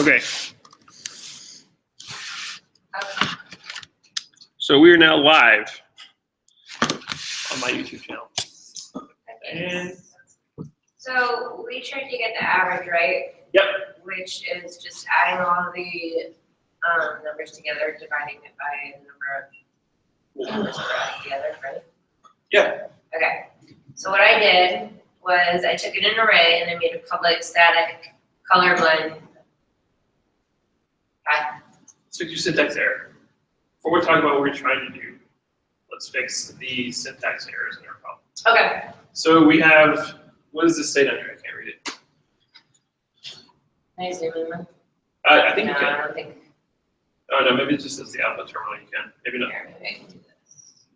Okay. So we are now live on my YouTube channel. And so we tried to get the average, right? Yep. Which is just adding all the numbers together, dividing it by the number of numbers that are added together, right? Yeah. Okay. So what I did was I took an array and I made a public static color blend. Let's fix your syntax error. Before we talk about what we're trying to do, let's fix the syntax errors in our problem. Okay. So we have, what does this say down here? I can't read it. Can I zoom in? I think No, you I can. don't think. Oh no, maybe it just says the output terminal. You can. Maybe not. Here, maybe I can do this.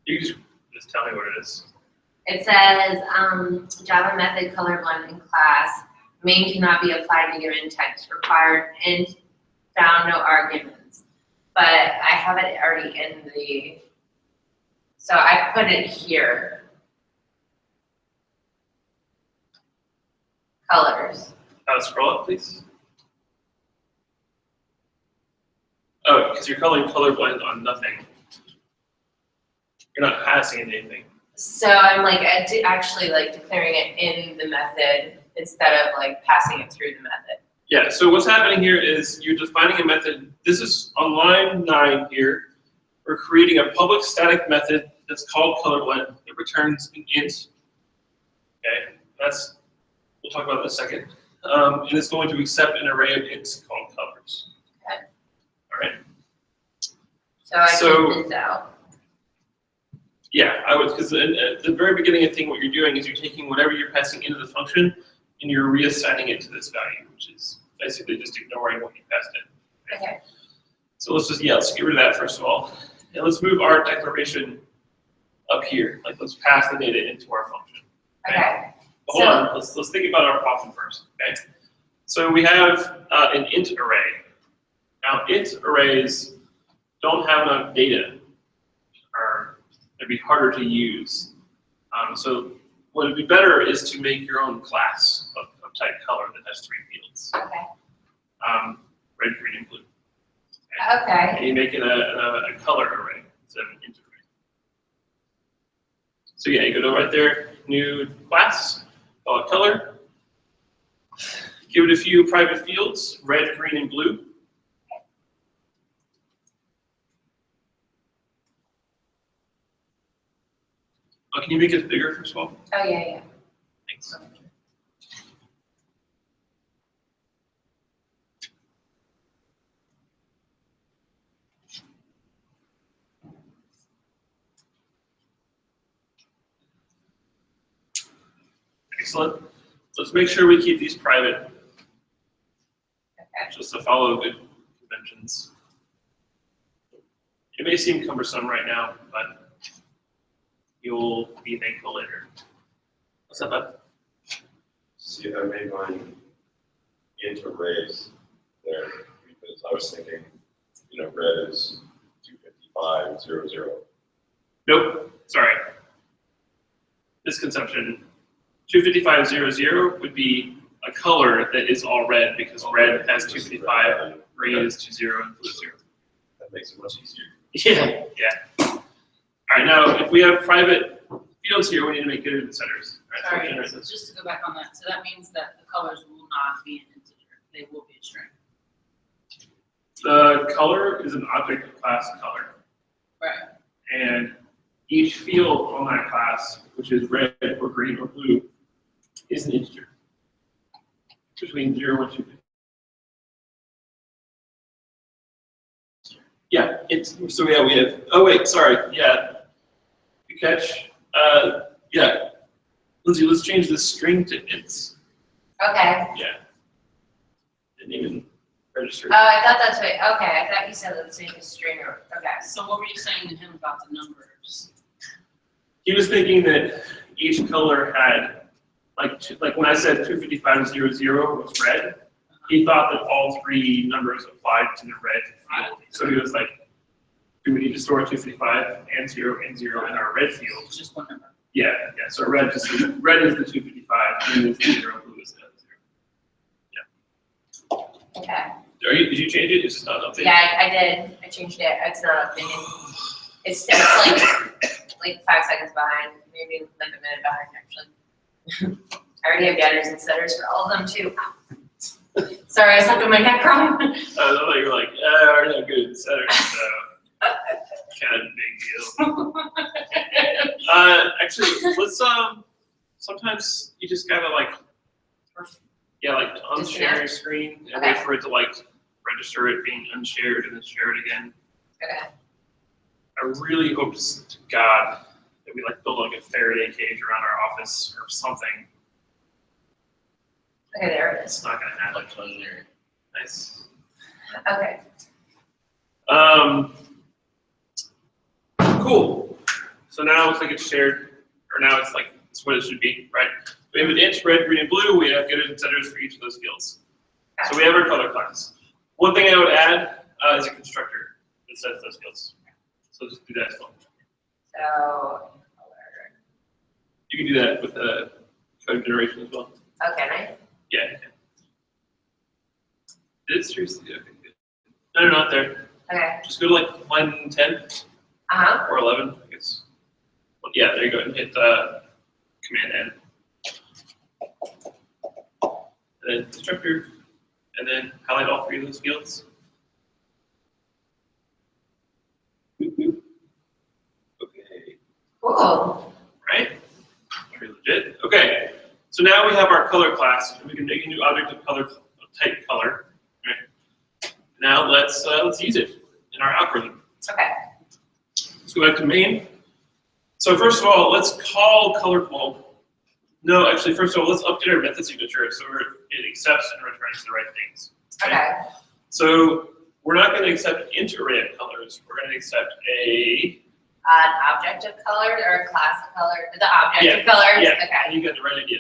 You can just tell me what it is. It says Java method color blend in class. Main cannot be applied to given text. Required int found no arguments. But I have it already in the. So I put it here. Colors. Scroll up, please. Oh, because you're calling colorblind on nothing. You're not passing anything. So I'm like actually like declaring it in the method instead of like passing it through the method. Yeah, so what's happening here is you're defining a method. This is on line 9 here. We're creating a public static method that's called colorblend. It returns an int. Okay, we'll talk about that in a second. And it's going to accept an array of ints called colors. Okay. All right. So I did this out. Yeah, I would, because at the very beginning of the thing, what you're doing is you're taking whatever you're passing into the function and you're reassigning it to this value, which is basically just ignoring what you passed in. Okay. So let's get rid of that first of all. And let's move our declaration up here. Like let's pass the data into our function. Okay. Hold on, let's think about our problem first, okay? So we have an int array. Now int arrays don't have enough data, or it'd be harder to use. So what would be better is to make your own class of type color that has 3 fields. Okay. Red, green, and blue. Okay. And you make it a color array instead of an int array. So yeah, you go to right there, new class, call it color. Give it a few private fields, red, green, and blue. Oh, can you make it bigger first of all? Oh yeah. Thanks. Excellent. Let's make sure we keep these private, Okay. just to follow good conventions. It may seem cumbersome right now, but you'll be thankful later. What's up, bud? See, I made mine int arrays there because I was thinking, red is 255.00. Nope, sorry. Misconception. 255.00 would be a color that is all red because red has 255, green is 20, and blue is 0. That makes it much easier. Yeah. All right, now if we have private fields here, we need to make good in centers. Right, so Sorry, generate this. just to go back on that, so that means that the colors will not be an integer, they will be a string. The color is an object of class color, Right. and each field on that class, which is red or green or blue, is an integer between 0 and 2. Yeah, so yeah, we have, oh wait, sorry, yeah, good catch. Yeah, Lindsay, let's change this string to ints. Okay. Yeah. Didn't even register. Oh, I thought that's right. Okay, I thought you said let's make a string or okay. So what were you saying to him about the numbers? He was thinking that each color had, like when I said 255.00 was red, he thought that all 3 numbers applied to the red field. So he was like, do we need to store 255 and 0 and 0 in our red field? It's just one number. Yeah. So red is the 255, green is the 0, blue is the 0. Okay. Did you change it? It's just not updated? Yeah, I did. I changed it. It's not updated. It's like 5 seconds behind, maybe like a minute behind actually. I already have getters and setters for all of them too. Sorry, I slept on my neck wrong. I thought you were like, I already have good setters, so kind of big deal. Actually, let's sometimes you just gotta like unshare your screen and wait for it to like register it being unshared and then share it again. Okay. I really hope to God that we like build like a Faraday cage around our office or something. Okay, there it is. It's not gonna happen. Like linear. Nice. Okay. Cool. So now it's like it's shared, or now it's like it's what it should be, right? We have an int, red, green, and blue. We have getters and setters for each of those fields. So we have our color class. One thing I would add is a constructor that sets those fields. So just do that as well. So, color. You can do that with the code generation as well. Oh, can I? Yeah. You can. Did it seriously? Okay, good. No, not there. Okay. Just go to like line 10 or 11, I guess. Well, yeah, there you go. And hit Command N. And then constructor, and then highlight all 3 of those fields. Okay, Cool. right? Pretty legit. Okay, so now we have our color class, and we can make a new object of color, of type color. Right? Now let's use it in our algorithm. Okay. Let's go back to main. So first of all, let's call color. Well, no, actually, first of all, let's update our method signature so it accepts and returns the right things. Okay. So we're not going to accept an int array of colors. We're going to accept a An object of color or a class of color? The object of colors? Yeah, Okay. you got the right idea.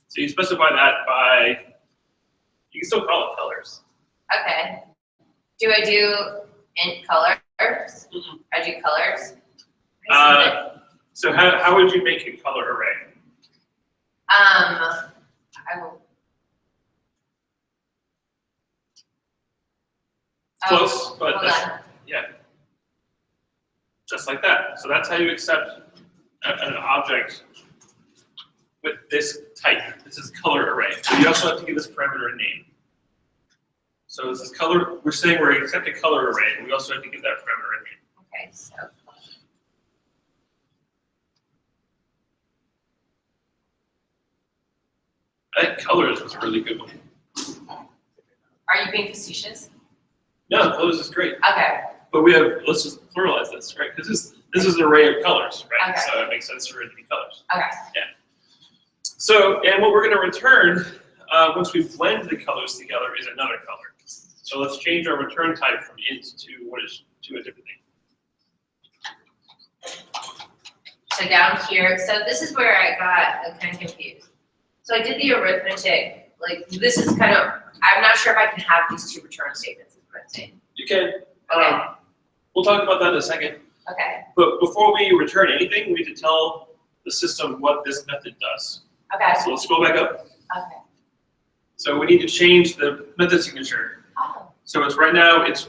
So you specify that by, you can still call it colors. Okay. Do I do int colors? Mhm. I do colors? So how would you make a color array? I will. Close, but Hold that's, on. yeah. Just like that. So that's how you accept an object with this type. This is color array. So you also have to give this parameter a name. So this is color, we're saying we're accepting color array, and we also have to give that parameter a name. Okay, so. I think colors is a really good one. Are you being facetious? No, colors is great. Okay. But we have, let's just pluralize this, right? Because this is an array of colors, right? Okay. So it makes sense for it to be colors. Okay. So, and what we're going to return once we blend the colors together is another color. So let's change our return type from int to a different thing. So down here, so this is where I got kind of confused. So I did the arithmetic, like this is kind of, I'm not sure if I can have these 2 return statements, is what I'm saying. You can. Okay. We'll talk about that in a second. Okay. But before we return anything, we need to tell the system what this method does. Okay. So let's scroll back up. Okay. So we need to change the method signature. Oh. So it's right now, it's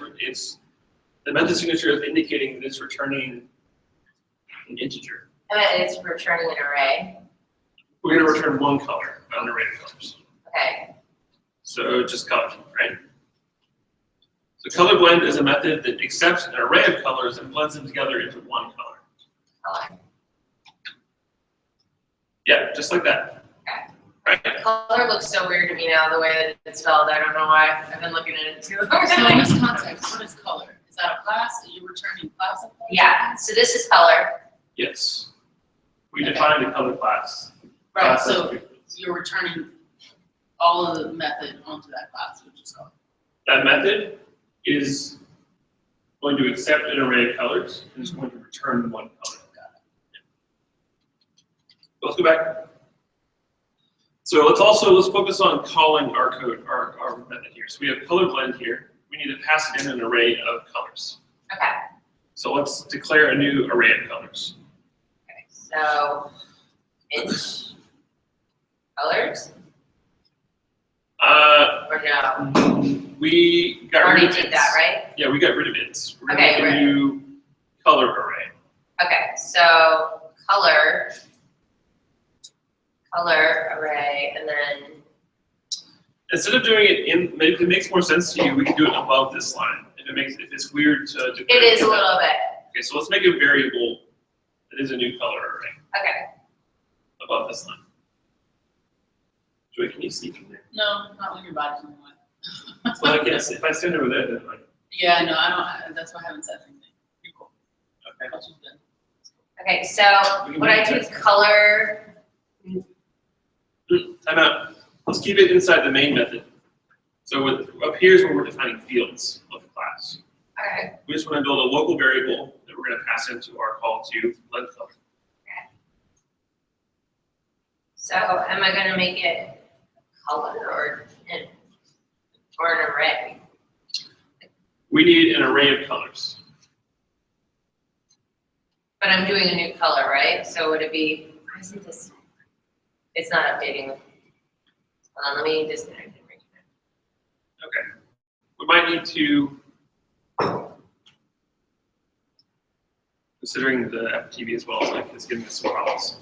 the method signature is indicating that it's returning an integer. And then it's returning an array. We're going to return one color, not an array of colors. Okay. So just color, right? So color blend is a method that accepts an array of colors and blends them together into one color. Color. Yeah, just like that. Okay. Right? Color looks so weird to me now, the way that it's spelled. I don't know why. I've been looking at it too. So in this context, what is color? Is that a class? Are you returning class of color? Yeah, so this is color. Yes. We Okay. defined a color class. Right, Class so as- you're returning all of the method onto that class, which is color. That method is going to accept an array of colors and is going to return one color. Let's go back. So let's focus on calling our code, our method here. So we have color blend here. We need to pass it in an array of colors. Okay. So let's declare a new array of colors. Okay. So int colors Uh, or no? we got rid Already of did its. that, right? Yeah, we got rid of its. We're gonna Okay, make a right. new color array. Okay, so color array, and then, Instead of doing it in, if it makes more sense to you, we can do it above this line. If it's weird to declare. it is a little bit, Okay, so let's make a variable that is a new color array okay. above this line. Joy, can you see from there? No, not when your body's in the way. So I guess if I stand over there, then like, Yeah, no, I don't, that's why I haven't said anything. You're cool. okay. Which is good. Okay, so when I do color, Time out. Let's keep it inside the main method. So up here is where we're defining fields of the class. okay, We just want to build a local variable that we're going to pass into our call to blend color. so am I gonna make it color or an array? We need an array of colors. But I'm doing a new color, right? So would it be, why isn't this, it's not updating. Hold on, let me disconnect and reconnect. Okay. We might need to, considering the FTV as well, it's giving us some problems.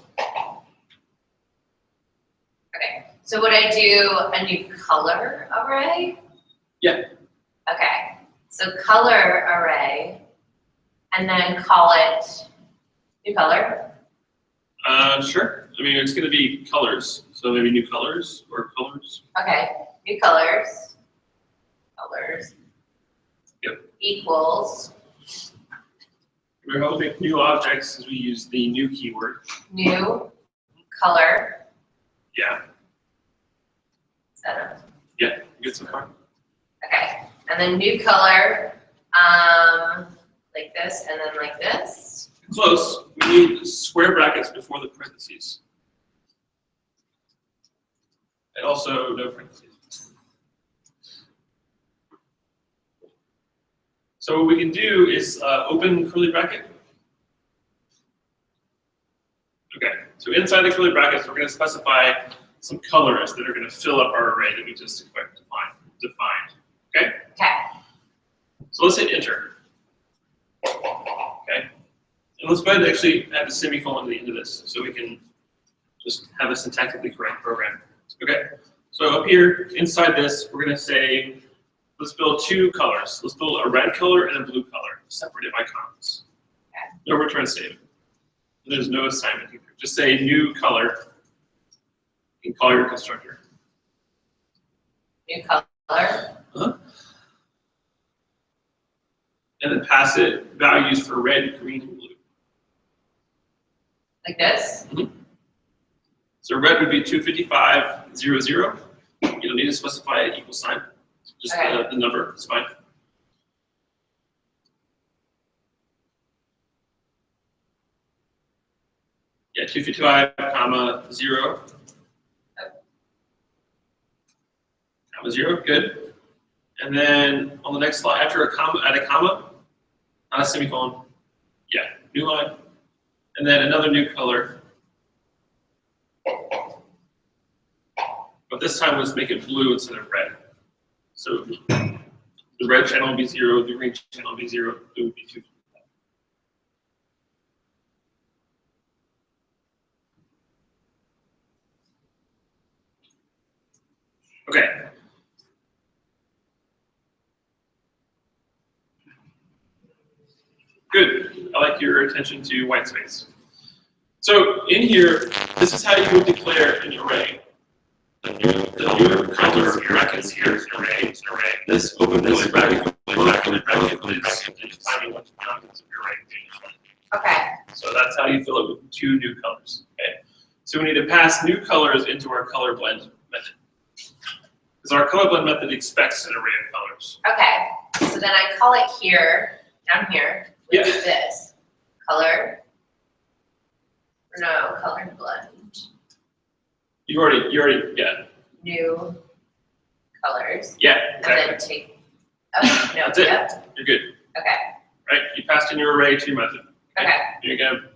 Okay, so would I do a new color array? Yeah. Okay, so color array, and then call it new color. Sure. I mean, it's going to be colors. So maybe new colors or colors. Okay, new colors. Colors. Yep. Equals We're how we make new objects as we use the new keyword. new color. Yeah. Setup. Yeah. Good so far. Okay, and then new color, like this, and then like this. Close. We need square brackets before the parentheses. And also no parentheses. So what we can do is open curly bracket. Okay, so inside the curly brackets, we're going to specify some colors that are going to fill up our array that we just defined. Okay? Okay, So let's hit enter. Okay? And let's go ahead and actually add the semicolon to the end of this so we can just have a syntactically correct program. Okay? So up here, inside this, we're going to say, let's build two colors. Let's build a red color and a blue color, separated by commas. No return statement. There's no assignment here. Just say new color and call your constructor. new color. And then pass it values for red, green, and blue. Like this. So red would be 255.00. You don't need to specify an equal sign. Just Okay. the number, it's fine. Yeah, 255, comma, 0. Comma 0, good. And then on the next slide, after a comma, add a comma, not a semicolon. Yeah, new line. And then another new color. But this time let's make it blue instead of red. So the red channel will be 0, the green channel will be 0, it would be 2. Okay. Good. I like your attention to white space. So in here, this is how you would declare an array. The new color brackets here is an array. This open curly bracket is defining what the contents of your array is. Okay, So that's how you fill it with two new colors. Okay. So we need to pass new colors into our color blend method. Because our color blend method expects an array of colors. okay, so then I call it here, down here, Yeah. with this, color, or no, color blend, You already, yeah. new colors, Yeah, and then exactly. take, oh, no, That's it. yep, You're good, okay, right? You passed in your array to your method. okay, You're gonna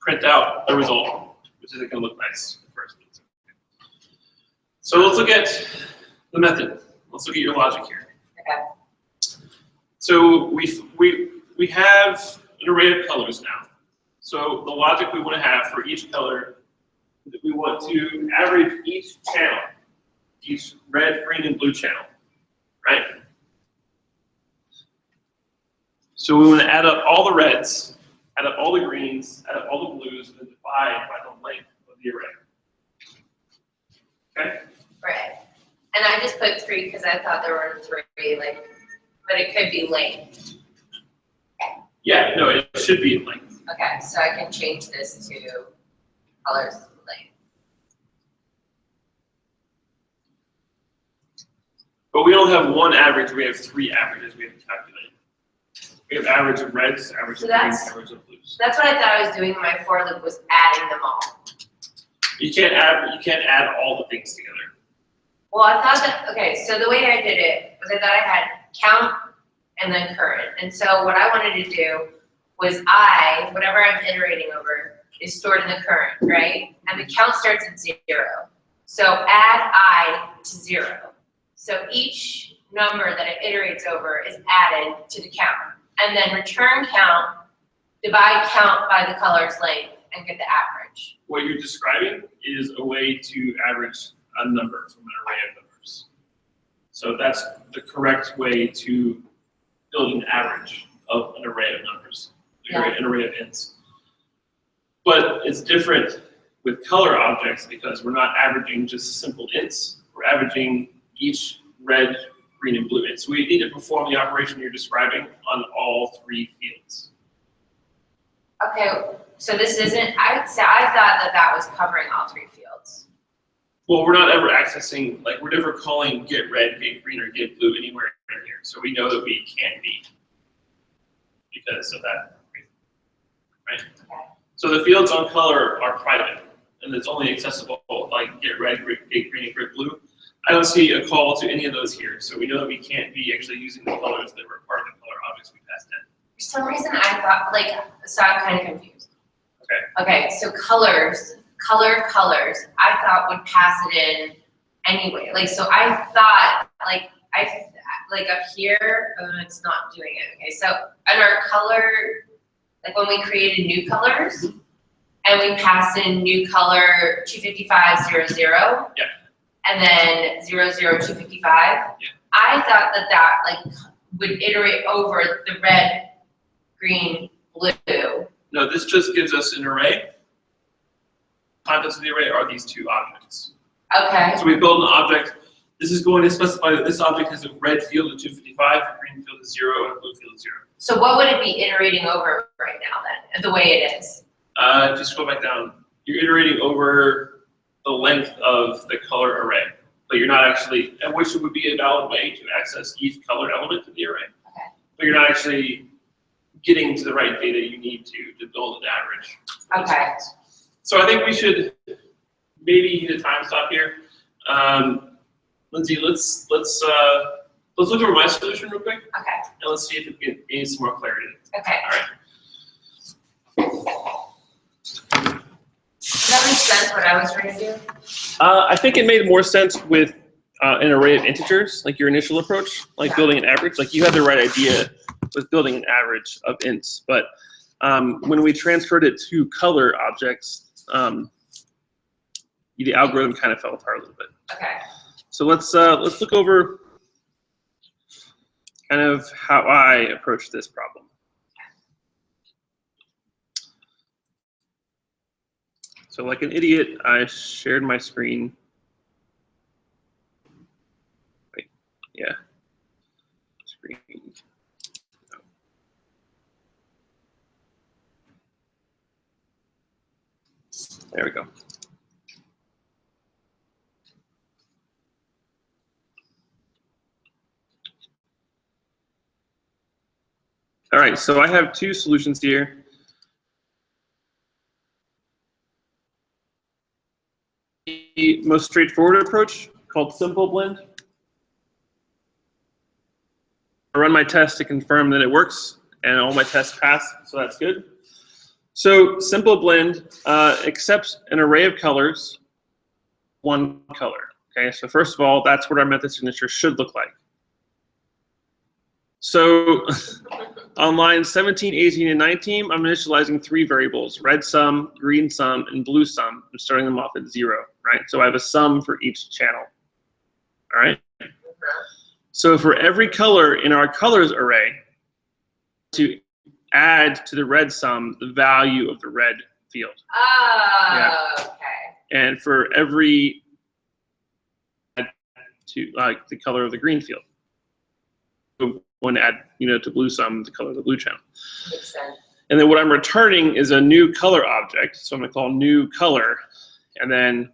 print out the result, which isn't gonna look nice at first. But it's okay. So let's look at the method. Let's look at your logic here. Okay. So we have an array of colors now. So the logic we want to have for each color, we want to average each channel, each red, green, and blue channel, right? So we want to add up all the reds, add up all the greens, add up all the blues, and divide by the length of the array. Okay? Right. And I just put 3 because I thought there were 3, like, but it could be length. Yeah, no, it should be length. Okay, so I can change this to colors length. But we don't have one average, we have 3 averages we have to calculate. We have average of reds, average So of greens, that's- average of blues. That's what I thought I was doing in my for loop, was adding them all. You can't add all the things together. Well, I thought that, okay, so the way I did it was I thought I had count and then current. And so what I wanted to do was whatever I'm iterating over is stored in the current, right? And the count starts at 0. So add I to 0. So each number that it iterates over is added to the count. And then return count, divide count by the color's length, and get the average. What you're describing is a way to average a number from an array of numbers. So that's the correct way to build an average of an array of numbers, an array of ints. But it's different with color objects because we're not averaging just simple ints. We're averaging each red, green, and blue int. So we need to perform the operation you're describing on all 3 fields. Okay, so this isn't, I thought that was covering all 3 fields. Well, we're not ever accessing, like, we're never calling get red, get green, or get blue anywhere in here. So we know that we can't be because of that, right? So the fields on color are private, and it's only accessible, like get red, get green, and get blue. I don't see a call to any of those here, so we know that we can't be actually using the colors that were part of the color objects we passed in. For some reason, I thought, like, so I'm kind of confused. Okay. Okay, so colors, I thought would pass it in anyway. Like, so I thought, like up here, it's not doing it. Okay, so on our color, like when we created new colors, and we pass in new color 25500, Yeah. and then 00255. Yeah. I thought that like would iterate over the red, green, blue. No, this just gives us an array. Contents of the array are these 2 objects. Okay. So we build an object. This is going to specify that this object has a red field of 255, a green field of 0, and a blue field of 0. So what would it be iterating over right now then, the way it is? If you scroll back down, you're iterating over the length of the color array, but you're not actually, and which would be a valid way to access each colored element in the array. Okay. But you're not actually getting to the right data you need to build an average. Okay. So I think we should maybe hit a time stop here. Lindsay, let's look over my solution real quick, Okay. and let's see if it gains some more clarity. Okay. All right. Does that make sense what I was trying to do? I think it made more sense with an array of integers, like your initial approach, like Yeah. building an average. Like you had the right idea with building an average of ints, but when we transferred it to color objects, the algorithm kind of fell apart a little bit. Okay. So let's look over kind of how I approach this problem. So like an idiot, I shared my screen. Wait, yeah. Screen. No. There we go. All right, so I have 2 solutions here. The most straightforward approach, called Simple Blend. I run my test to confirm that it works, and all my tests pass, so that's good. So Simple Blend accepts an array of colors, 1 color. Okay, so first of all, that's what our method signature should look like. So on lines 17, 18, and 19, I'm initializing 3 variables, red sum, green sum, and blue sum. I'm starting them off at 0, right? So I have a sum for each channel, all right? So for every color in our colors array, to add to the red sum the value of the red field. Oh, okay. And for every to the color of the green field. So when add, to blue sum, the color of the blue channel. Makes sense. And then what I'm returning is a new color object. So I'm gonna call new color, and then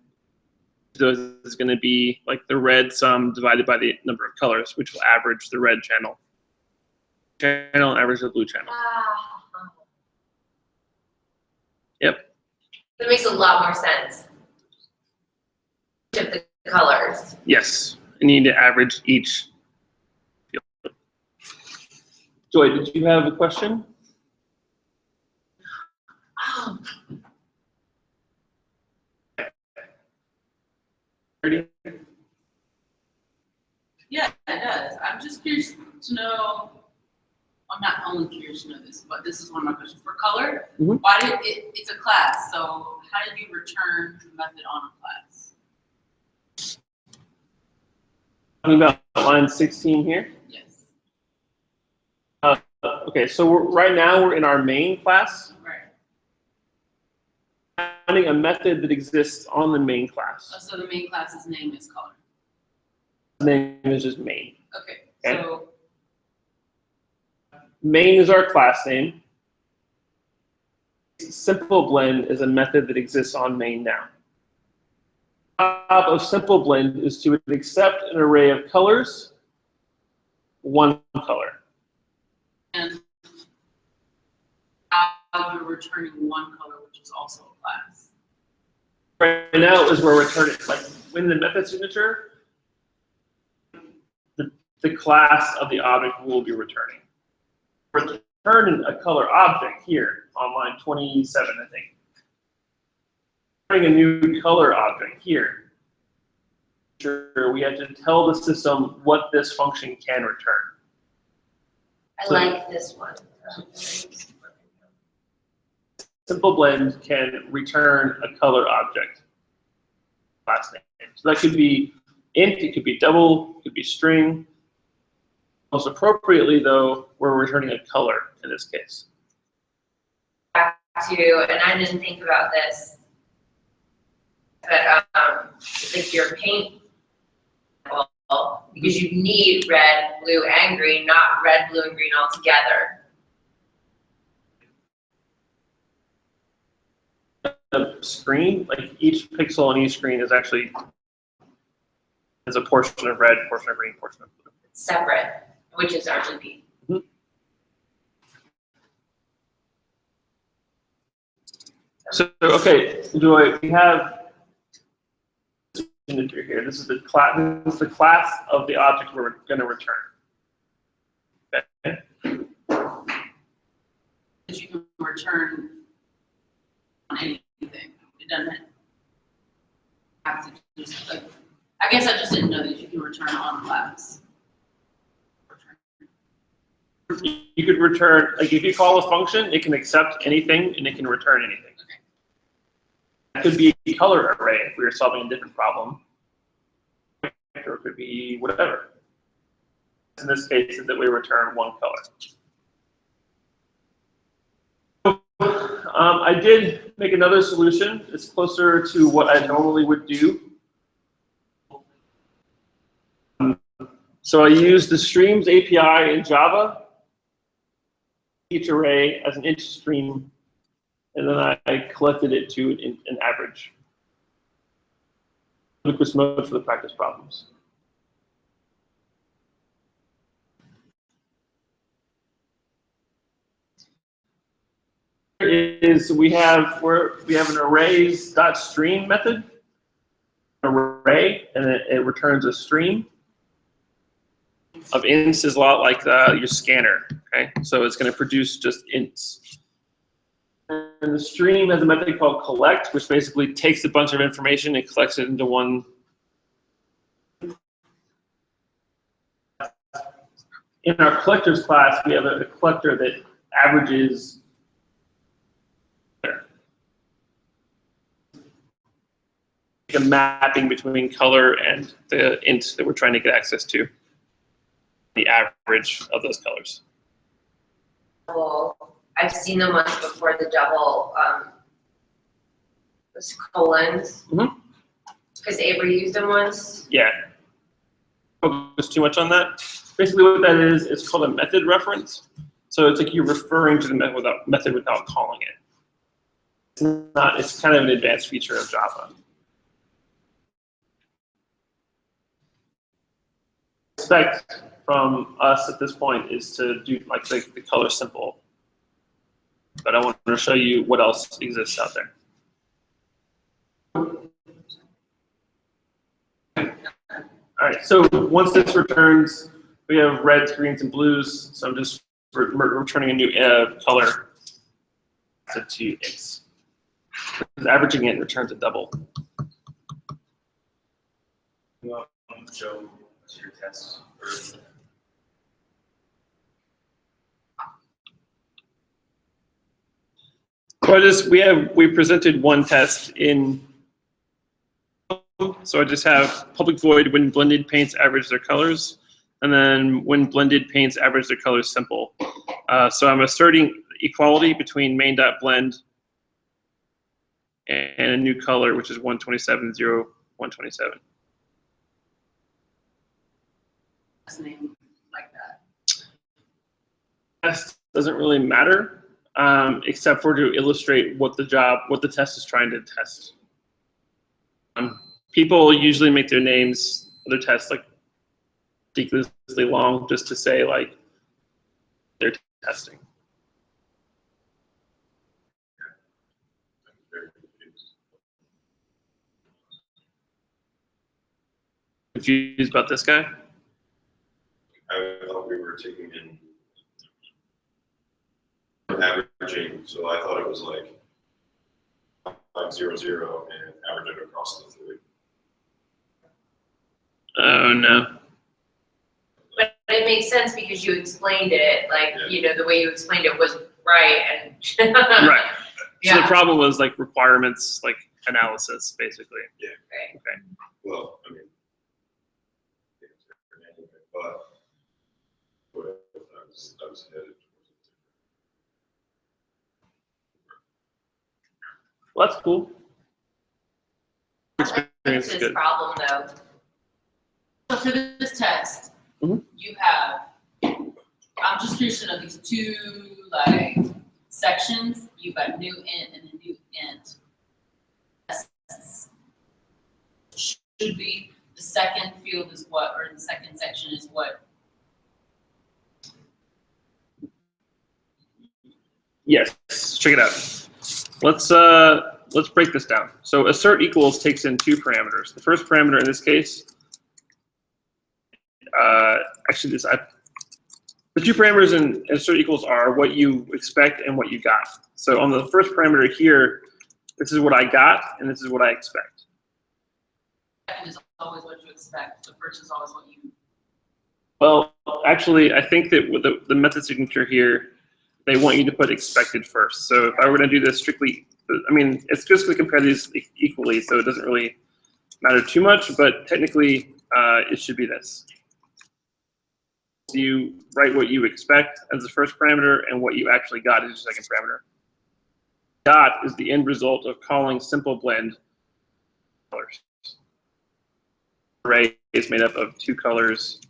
this is gonna be like the red sum divided by the number of colors, which will average the red channel and average the blue channel. Yep. That makes a lot more sense. Of the colors. Yes. You need to average each field. Joy, did you have a question? Oh, Yeah, it does. I'm just curious to know, I'm not only curious to know this, but this is one of my questions. For color, Mhm. why did it's a class, so how did you return the method on a class? Talking about line 16 here. Yes. Okay, so right now we're in our main class, Right. finding a method that exists on the main class. So the main class's name is color. The name is just main. Okay, Okay. so, Main is our class name. Simple blend is a method that exists on main now. Top of simple blend is to accept an array of colors, one color. and how you're returning one color, which is also a class. Right now is where we're returning, like when the method signature, the class of the object will be returning. Returning a color object here on line 27, I think. Returning a new color object here. Sure, we have to tell the system what this function can return. I So- like this one. Simple blend can return a color object. Class name. So that could be int, it could be double, it could be string. Most appropriately, though, we're returning a color in this case. Back to, and I didn't think about this, but like your paint, because you need red, blue, and green, not red, blue, and green all together. The screen, like each pixel on each screen is actually has a portion of red, portion of green, portion of blue. Separate, which is RGB. So, okay, Joy, we have this signature here. This is the class of the object we're going to return. Okay. That you can return on anything. It doesn't have to just, like, I guess I just didn't know that you can return on class. You could return, like if you call a function, it can accept anything and it can return anything. That could be a color array if we were solving a different problem. Or it could be whatever. In this case, is that we return one color. I did make another solution. It's closer to what I normally would do. So I used the streams API in Java, each array as an int stream, and then I collected it to an average. Lucas mode for the practice problems. Is we have an arrays.stream method, array, and it returns a stream of ints is a lot like your scanner. Okay, so it's going to produce just ints. And the stream has a method called collect, which basically takes a bunch of information and collects it into one in our collectors class, we have a collector that averages a mapping between color and the int that we're trying to get access to, the average of those colors. Well, I've seen them once before, the double, those colons. Mhm. Because Avery used them once. Yeah. Focus too much on that. Basically what that is, it's called a method reference. So it's like you're referring to the method without calling it. It's kind of an advanced feature of Java. Expect from us at this point is to do like the color simple. But I want to show you what else exists out there. All right, so once this returns, we have reds, greens, and blues. So I'm just returning a new color to ints. Averaging it returns a double. Show us your test. So we presented one test in. So I just have public void when blended paints average their colors, and then when blended paints average their colors simple. So I'm asserting equality between main.blend and a new color, which is 127.0.127. Name like that. Test doesn't really matter, except for to illustrate what the test is trying to test. People usually make their names, their tests like ridiculously long just to say like they're testing. Confused about this guy? I thought we were taking in averaging, so I thought it was like 500 and average it across the three. Oh no. But it makes sense because you explained it, like, Yeah. you know, the way you explained it was right and. Right. So the Yeah. problem was like requirements, like analysis, basically. Right. Okay. Well, I mean, but I was headed towards it. Well, that's cool. That's Experience is his good. problem though. So for this test, Mhm. you have, I'm just curious to know these two like sections. You've got new int and a new int. Should be the second field is what, or the second section is what? Yes. Check it out. Let's break this down. So assert equals takes in two parameters. The first parameter in this case, actually the two parameters in assert equals are what you expect and what you got. So on the first parameter here, this is what I got and this is what I expect. Second is always what you expect. The first is always what you. Well, actually, I think that with the method signature here, they want you to put expected first. So if I were to do this strictly, I mean, it's just going to compare these equally, so it doesn't really matter too much, but technically it should be this. So you write what you expect as the first parameter, and what you actually got as your second parameter. Dot is the end result of calling simple blend colors. Array is made up of two colors.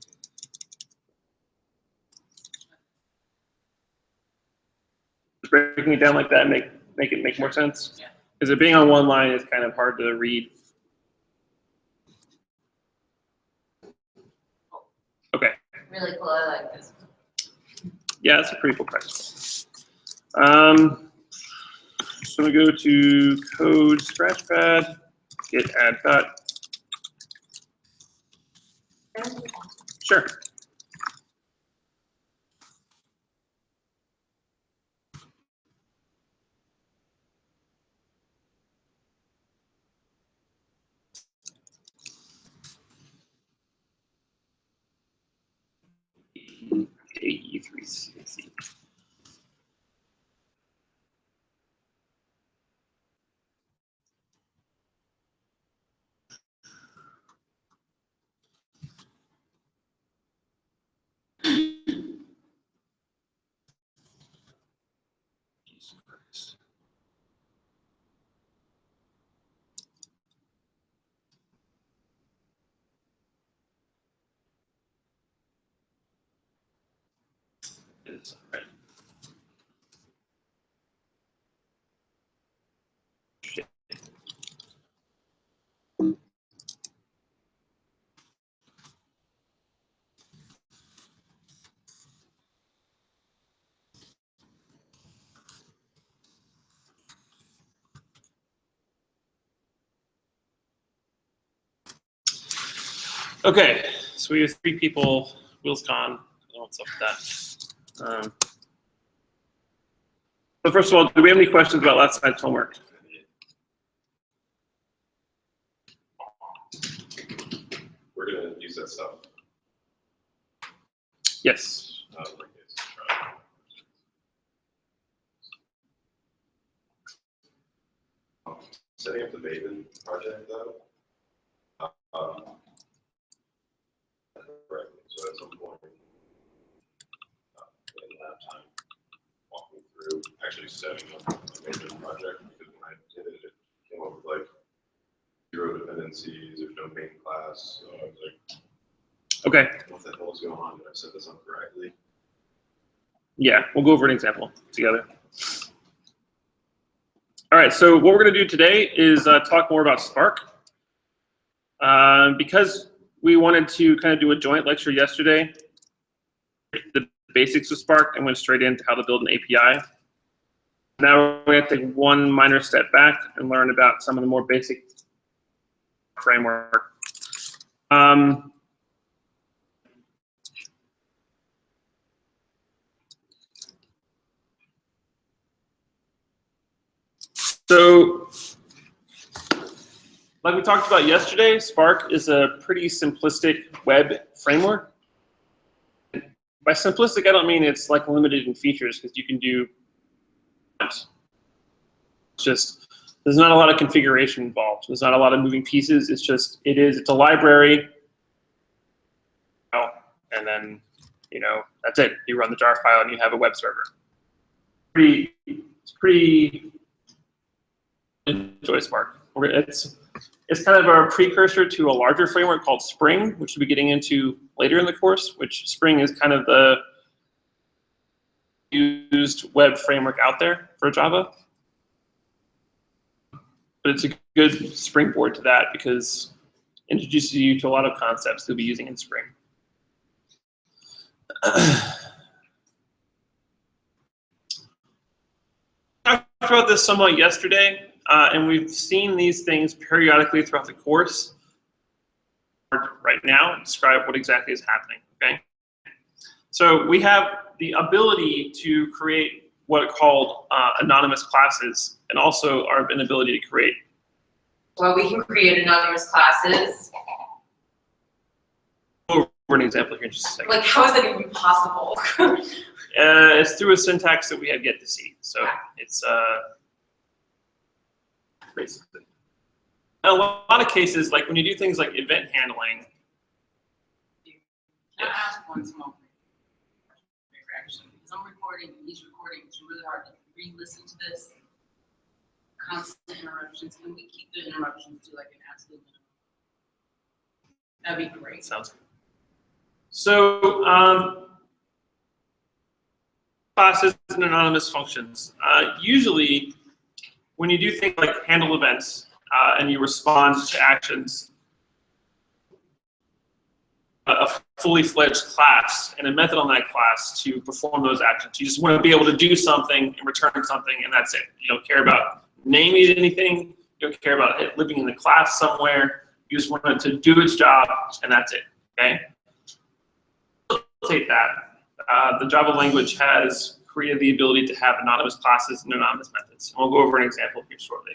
Breaking it down like that make it make more sense. Yeah. Because it being on one line is kind of hard to read. Okay. Really cool, I like this. Yeah, that's a pretty cool practice. So I'm gonna go to code scratchpad, git add cut. Sure. AE3CC. It's right. Okay, so we have 3 people. Wheels gone. I don't know what's up with that. So first of all, do we have any questions about last night's homework? We're gonna use that stuff. Yes. Like this. Setting up the Maven project though. Right, so at some point, we'll have time walking through actually setting up a Maven project, because when I did it, it came up with like 0 dependencies, there's no main class, so I was like, Okay. what the hell is going on? Did I set this up correctly? Yeah, we'll go over an example together. All right, so what we're going to do today is talk more about Spark. Because we wanted to kind of do a joint lecture yesterday, the basics of Spark, and went straight into how to build an API. Now we're going to take one minor step back and learn about some of the more basic framework. So, like we talked about yesterday, Spark is a pretty simplistic web framework. By simplistic, I don't mean it's like limited in features, because you can do just, there's not a lot of configuration involved. There's not a lot of moving pieces. It's just, it's a library, and then, that's it. You run the jar file and you have a web server. It's pretty, enjoy Spark. It's kind of a precursor to a larger framework called Spring, which we'll be getting into later in the course, which Spring is kind of the used web framework out there for Java. But it's a good springboard to that because it introduces you to a lot of concepts you'll be using in Spring. I talked about this somewhat yesterday. And we've seen these things periodically throughout the course. Right now, describe what exactly is happening, okay? So we have the ability to create what are called anonymous classes, and also our ability to create. Well, we can create anonymous classes. Over an example here in just a second. Like, how is that even possible? It's through a syntax that we have yet to see. So it's basically. In a lot of cases, like when you do things like event handling. Can I ask one small thing? Actually, because I'm recording, each recording, it's really hard to re-listen to this. Constant interruptions. Can we keep the interruptions to like an absolute minimum? That'd be great. Sounds good. So, classes and anonymous functions. Usually, when you do things like handle events and you respond to actions, a fully fledged class and a method on that class to perform those actions. You just want to be able to do something and return something, and that's it. You don't care about naming anything. You don't care about it living in the class somewhere. You just want it to do its job, and that's it. Okay. Facilitate that. The Java language has created the ability to have anonymous classes and anonymous methods. And we'll go over an example here shortly.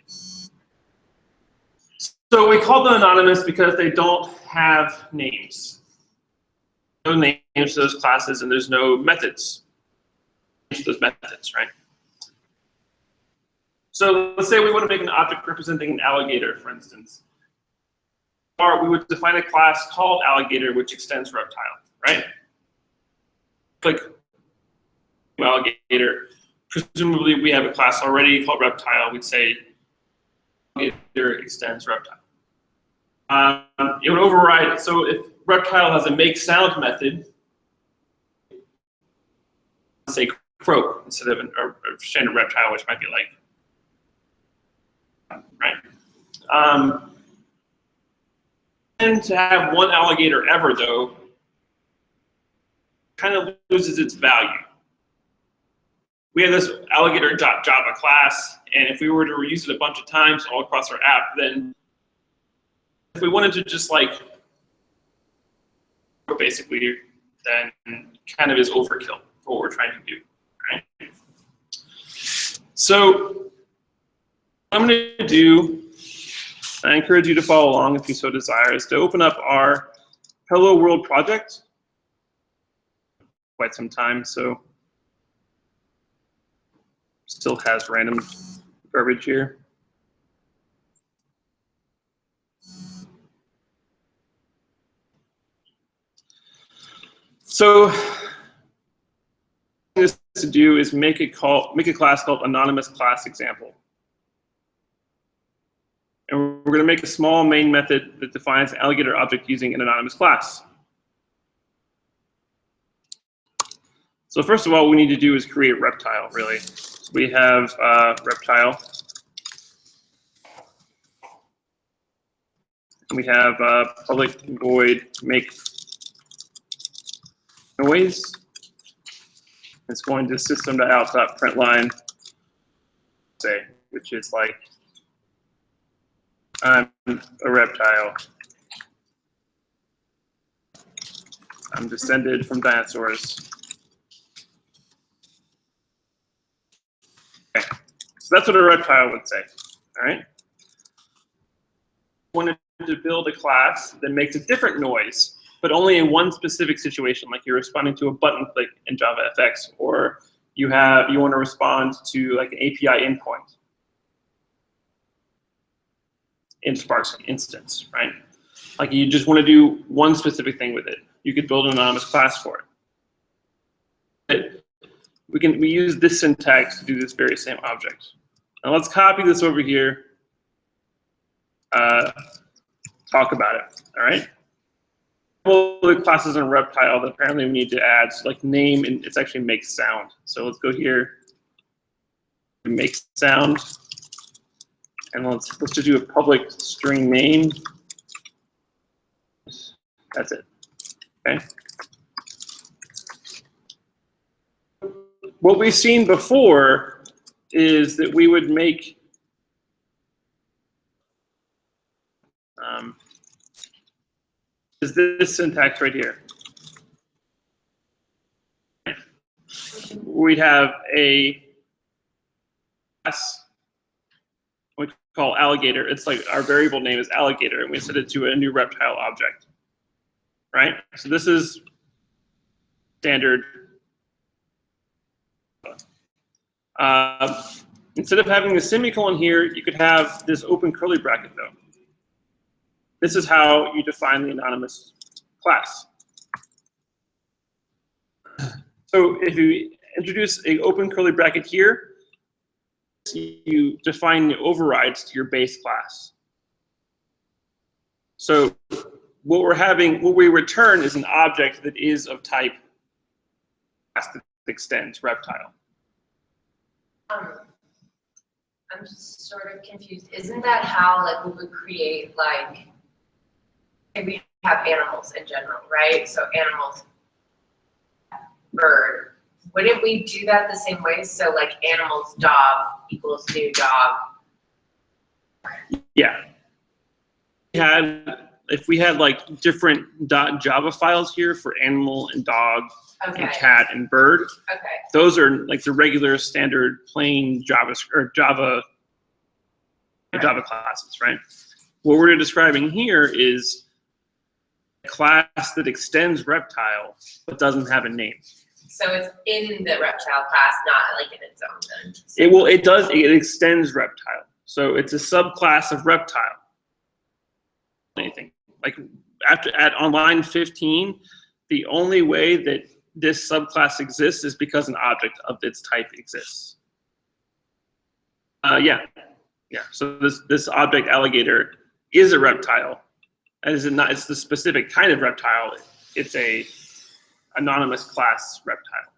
So we call them anonymous because they don't have names. no names to those classes, and there's no methods to those methods, right? So let's say we want to make an object representing an alligator, for instance. Or we would define a class called alligator, which extends reptile, right? Click alligator. Presumably we have a class already called reptile. We'd say alligator extends reptile. It would override, so if reptile has a make sound method, say croak instead of a standard reptile, which might be like, right? And to have one alligator ever, though, kind of loses its value. We have this alligator.java class, and if we were to reuse it a bunch of times all across our app, then if we wanted to just like, basically, then kind of is overkill for what we're trying to do, right? So what I'm going to do, I encourage you to follow along if you so desire, is to open up our Hello World project. Quite some time, so still has random garbage here. So what this to do is make a class called anonymous class example. And we're going to make a small main method that defines an alligator object using an anonymous class. So first of all, what we need to do is create reptile, really. So we have reptile. And we have public void make noise. It's going to system.out.println, say, which is like, I'm a reptile. I'm descended from dinosaurs. Okay, so that's what a reptile would say, all right? Wanted to build a class that makes a different noise, but only in one specific situation, like you're responding to a button click in JavaFX, or you want to respond to like an API endpoint in Spark's instance, right? Like you just want to do one specific thing with it. You could build an anonymous class for it. We use this syntax to do this very same object. Now let's copy this over here. Talk about it, all right? Well, the classes in reptile that apparently we need to add, so like name, and it's actually makes sound. So let's go here, make sound, and let's just do a public string name. That's it, okay? What we've seen before is that we would make is this syntax right here. We'd have a class we call alligator. It's like our variable name is alligator, and we set it to a new reptile object, right? So this is standard. Instead of having the semicolon here, you could have this open curly bracket, though. This is how you define the anonymous class. So if you introduce an open curly bracket here, you define the overrides to your base class. So what we return is an object that is of type class that extends reptile. I'm just sort of confused. Isn't that how like we would create like, if we have animals in general, right? So animals, bird. Wouldn't we do that the same way? So like animals dog equals new dog. Yeah. If we had like different .java files here for animal and dog Okay. and cat and bird, Okay. those are like the regular standard plain Java classes, right? What we're describing here is class that extends reptile but doesn't have a name. So it's in the reptile class, not like in its own then. It extends reptile. So it's a subclass of reptile. Anything. Like on line 15, the only way that this subclass exists is because an object of its type exists. Yeah. So this object alligator is a reptile. And it's the specific kind of reptile. It's a anonymous class reptile.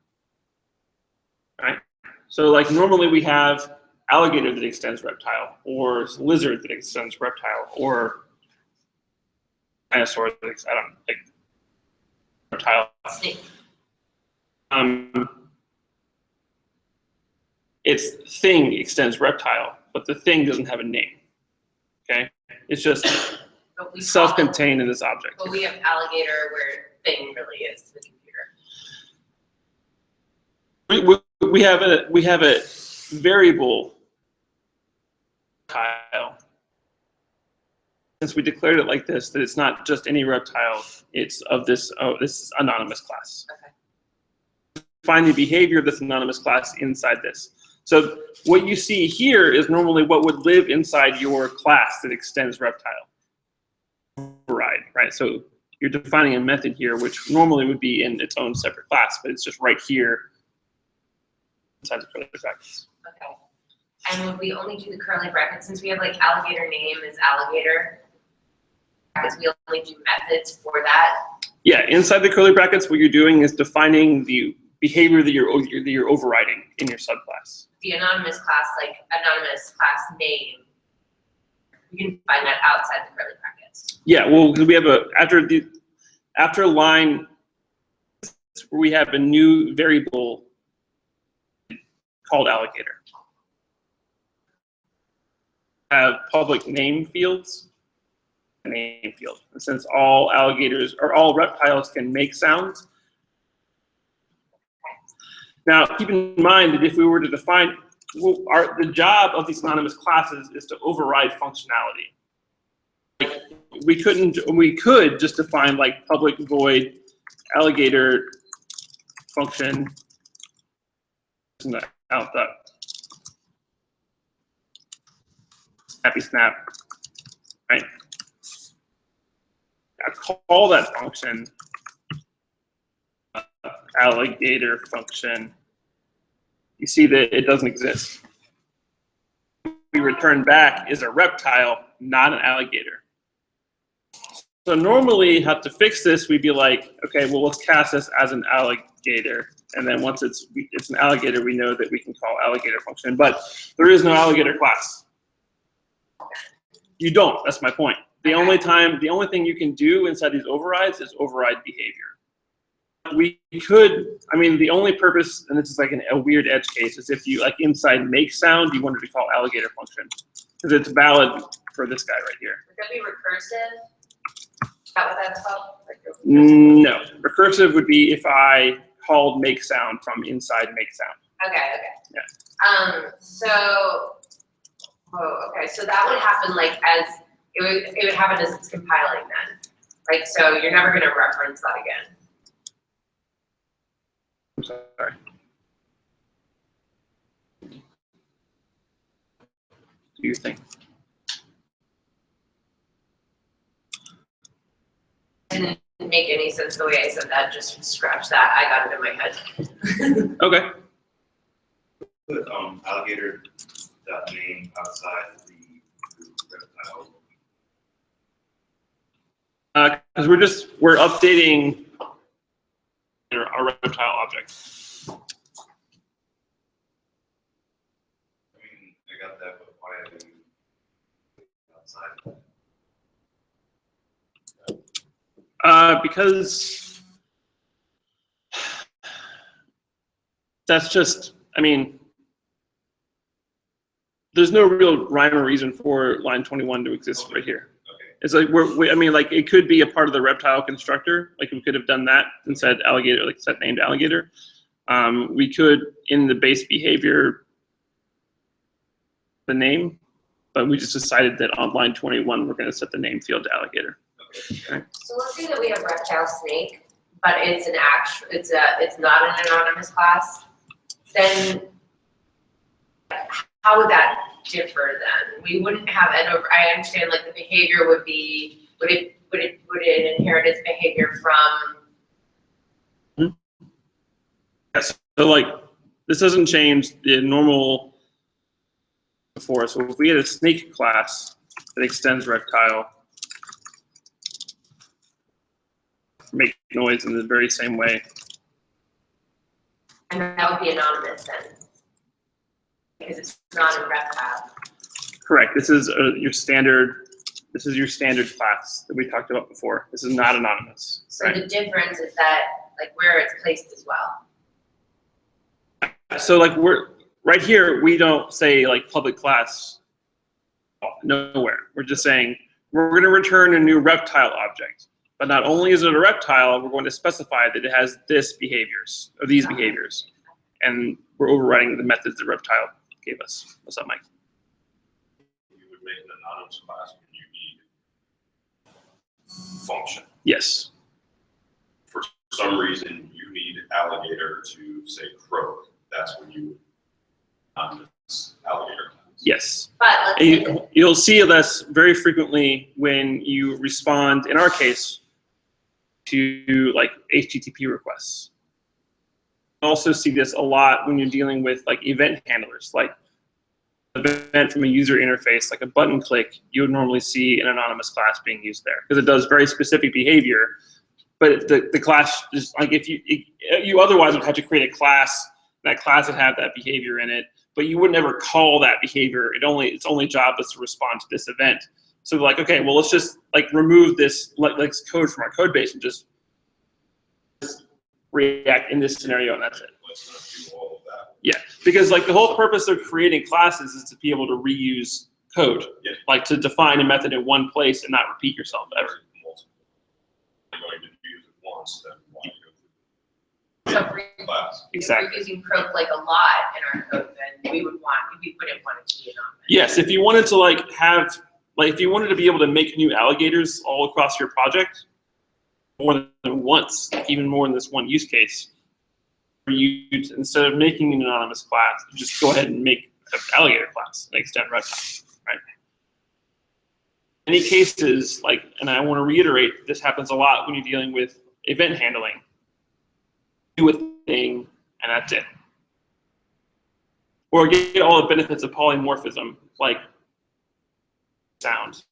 Right? So like normally we have alligator that extends reptile, or lizard that extends reptile, or dinosaur that extends, reptile. Snake. Its thing extends reptile, but the thing doesn't have a name. Okay? It's just self-contained in this object. But we have alligator where thing really is to the computer. We have a variable reptile. Since we declared it like this, that it's not just any reptile, it's of this anonymous class. Okay. Find the behavior of this anonymous class inside this. So what you see here is normally what would live inside your class that extends reptile. Override, right? So you're defining a method here, which normally would be in its own separate class, but it's just right here inside the curly brackets. Okay. And would we only do the curly brackets since we have like alligator name is alligator? Because we only do methods for that. Yeah, inside the curly brackets, what you're doing is defining the behavior that you're overriding in your subclass. The anonymous class, like anonymous class name, you can find that outside the curly brackets. Yeah, well, because we have after line where we have a new variable called alligator. Have public name fields. Name field. And since all alligators or all reptiles can make sounds. Now, keep in mind that if we were to define, the job of these anonymous classes is to override functionality. Like we could just define like public void alligator function out that happy snap, right? I call that function alligator function. You see that it doesn't exist. We return back is a reptile, not an alligator. So normally, how to fix this, we'd be like, okay, well, let's cast this as an alligator. And then once it's an alligator, we know that we can call alligator function. But there is no alligator class. You don't. That's my point. The only thing you can do inside these overrides is override behavior. We could, the only purpose, and this is like a weird edge case, is if you like inside make sound, you wanted to call alligator function because it's valid for this guy right here. Would that be recursive? Is that what that's called? Like no, recursive would be if I called make sound from inside make sound. Okay. Yeah. So that would happen like as it would happen as it's compiling then. Like so you're never gonna reference that again. I'm sorry. Do you think? It didn't make any sense the way I said that, just scratch that. I got it in my head. Okay. Put alligator name outside the reptile. Because we're updating our reptile object. I got that, but why are you outside? Because that's just, there's no real rhyme or reason for line 21 to exist right here. It's like it could be a part of the reptile constructor. Like we could have done that and said alligator, like set named alligator. We could in the base behavior the name, but we just decided that on line 21 we're going to set the name field to alligator. So let's say that we have reptile snake, but it's it's not an anonymous class, then how would that differ then? We wouldn't have I understand like the behavior would be, would it inherit its behavior from? Yes. So like, this doesn't change the normal before. So if we had a snake class that extends reptile, make noise in the very same way. And that would be anonymous then, because it's not a reptile. Correct. This is your standard. This is your standard class that we talked about before. This is not anonymous. So Right? the difference is that like where it's placed as well. So like we're right here, we don't say like public class nowhere. We're just saying we're going to return a new reptile object. But not only is it a reptile, we're going to specify that it has this behaviors or these behaviors, and we're overriding the methods that reptile gave us. What's up, Mike? You would make an anonymous class when you need function. Yes. For some reason, you need alligator to say croak. That's when you anonymous alligator class. But Yes. let's And say that, you'll see this very frequently when you respond, in our case, to like HTTP requests. You also see this a lot when you're dealing with like event handlers, like an event from a user interface, like a button click, you would normally see an anonymous class being used there because it does very specific behavior. But the class is like, if you otherwise would have to create a class, that class would have that behavior in it, but you would never call that behavior. Its only job is to respond to this event. So like, okay, well, let's just like remove this like code from our code base and just react in this scenario, and that's it. Let's not do all of that. Yeah, because like the whole purpose of creating classes is to be able to reuse code, Yeah. like to define a method in one place and not repeat yourself ever. Multiple. You're going to use it once, then why go so through if the class? Exactly. we're using croak like a lot in our code, then we wouldn't want it to be anonymous. Yes, if you wanted to like have, like if you wanted to be able to make new alligators all across your project, more than once, like even more in this one use case, you instead of making an anonymous class, you just go ahead and make an alligator class and extend reptile, right? In many cases, like, and I want to reiterate, this happens a lot when you're dealing with event handling. Do a thing, and that's it. Or get all the benefits of polymorphism, like sound,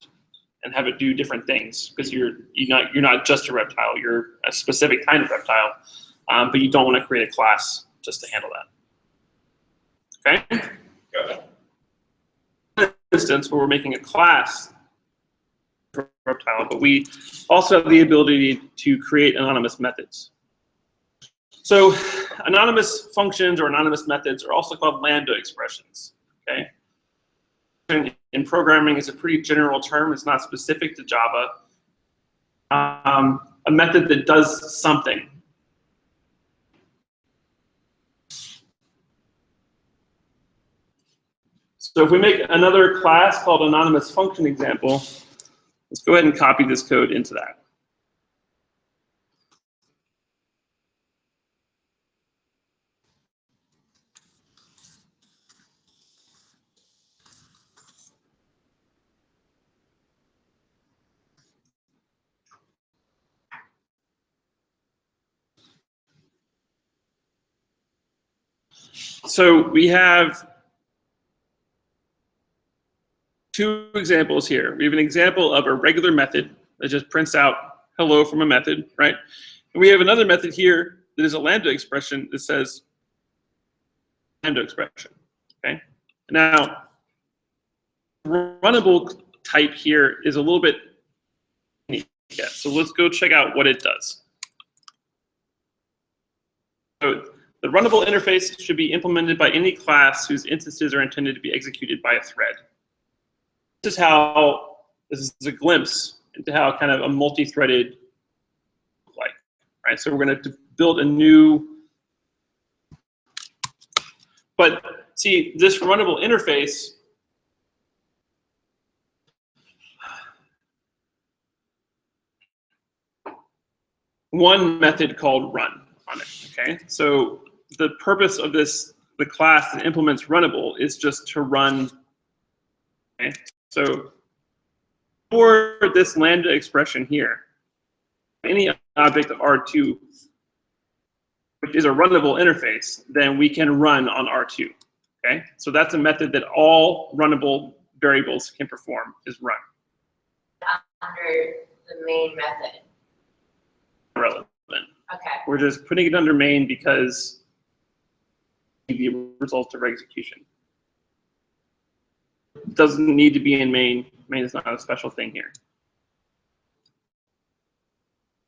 and have it do different things because you're not just a reptile, you're a specific kind of reptile, but you don't want to create a class just to handle that. Okay? Got it. For instance, where we're making a class for reptile, but we also have the ability to create anonymous methods. So anonymous functions or anonymous methods are also called lambda expressions. Okay? In programming, it's a pretty general term. It's not specific to Java. A method that does something. So if we make another class called anonymous function example, let's go ahead and copy this code into that. So we have two examples here. We have an example of a regular method that just prints out hello from a method, right? And we have another method here that is a lambda expression that says lambda expression, okay? Now, runnable type here is a little bit unique. Yeah, so let's go check out what it does. So the runnable interface should be implemented by any class whose instances are intended to be executed by a thread. This is a glimpse into how kind of a multi-threaded like, right? So we're going to build a new, but see, this runnable interface one method called run on it, okay? So the purpose of this, the class that implements runnable is just to run, okay? So for this lambda expression here, any object of R2, which is a runnable interface, then we can run on R2, okay? So that's a method that all runnable variables can perform, is run. Under the main method. Relevant. Okay. We're just putting it under main because the result of execution. Doesn't need to be in main. Main is not a special thing here.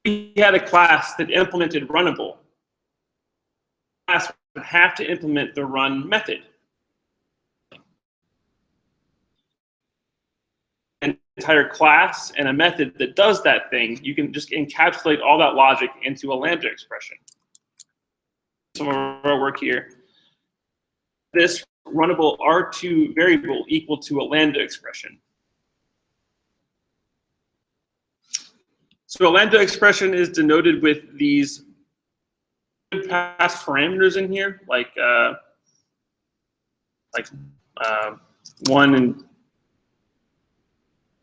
We had a class that implemented runnable. The class would have to implement the run method. An entire class and a method that does that thing, you can just encapsulate all that logic into a lambda expression. Some of our work here. This runnable R2 variable equal to a lambda expression. So a lambda expression is denoted with these pass parameters in here, like 1 and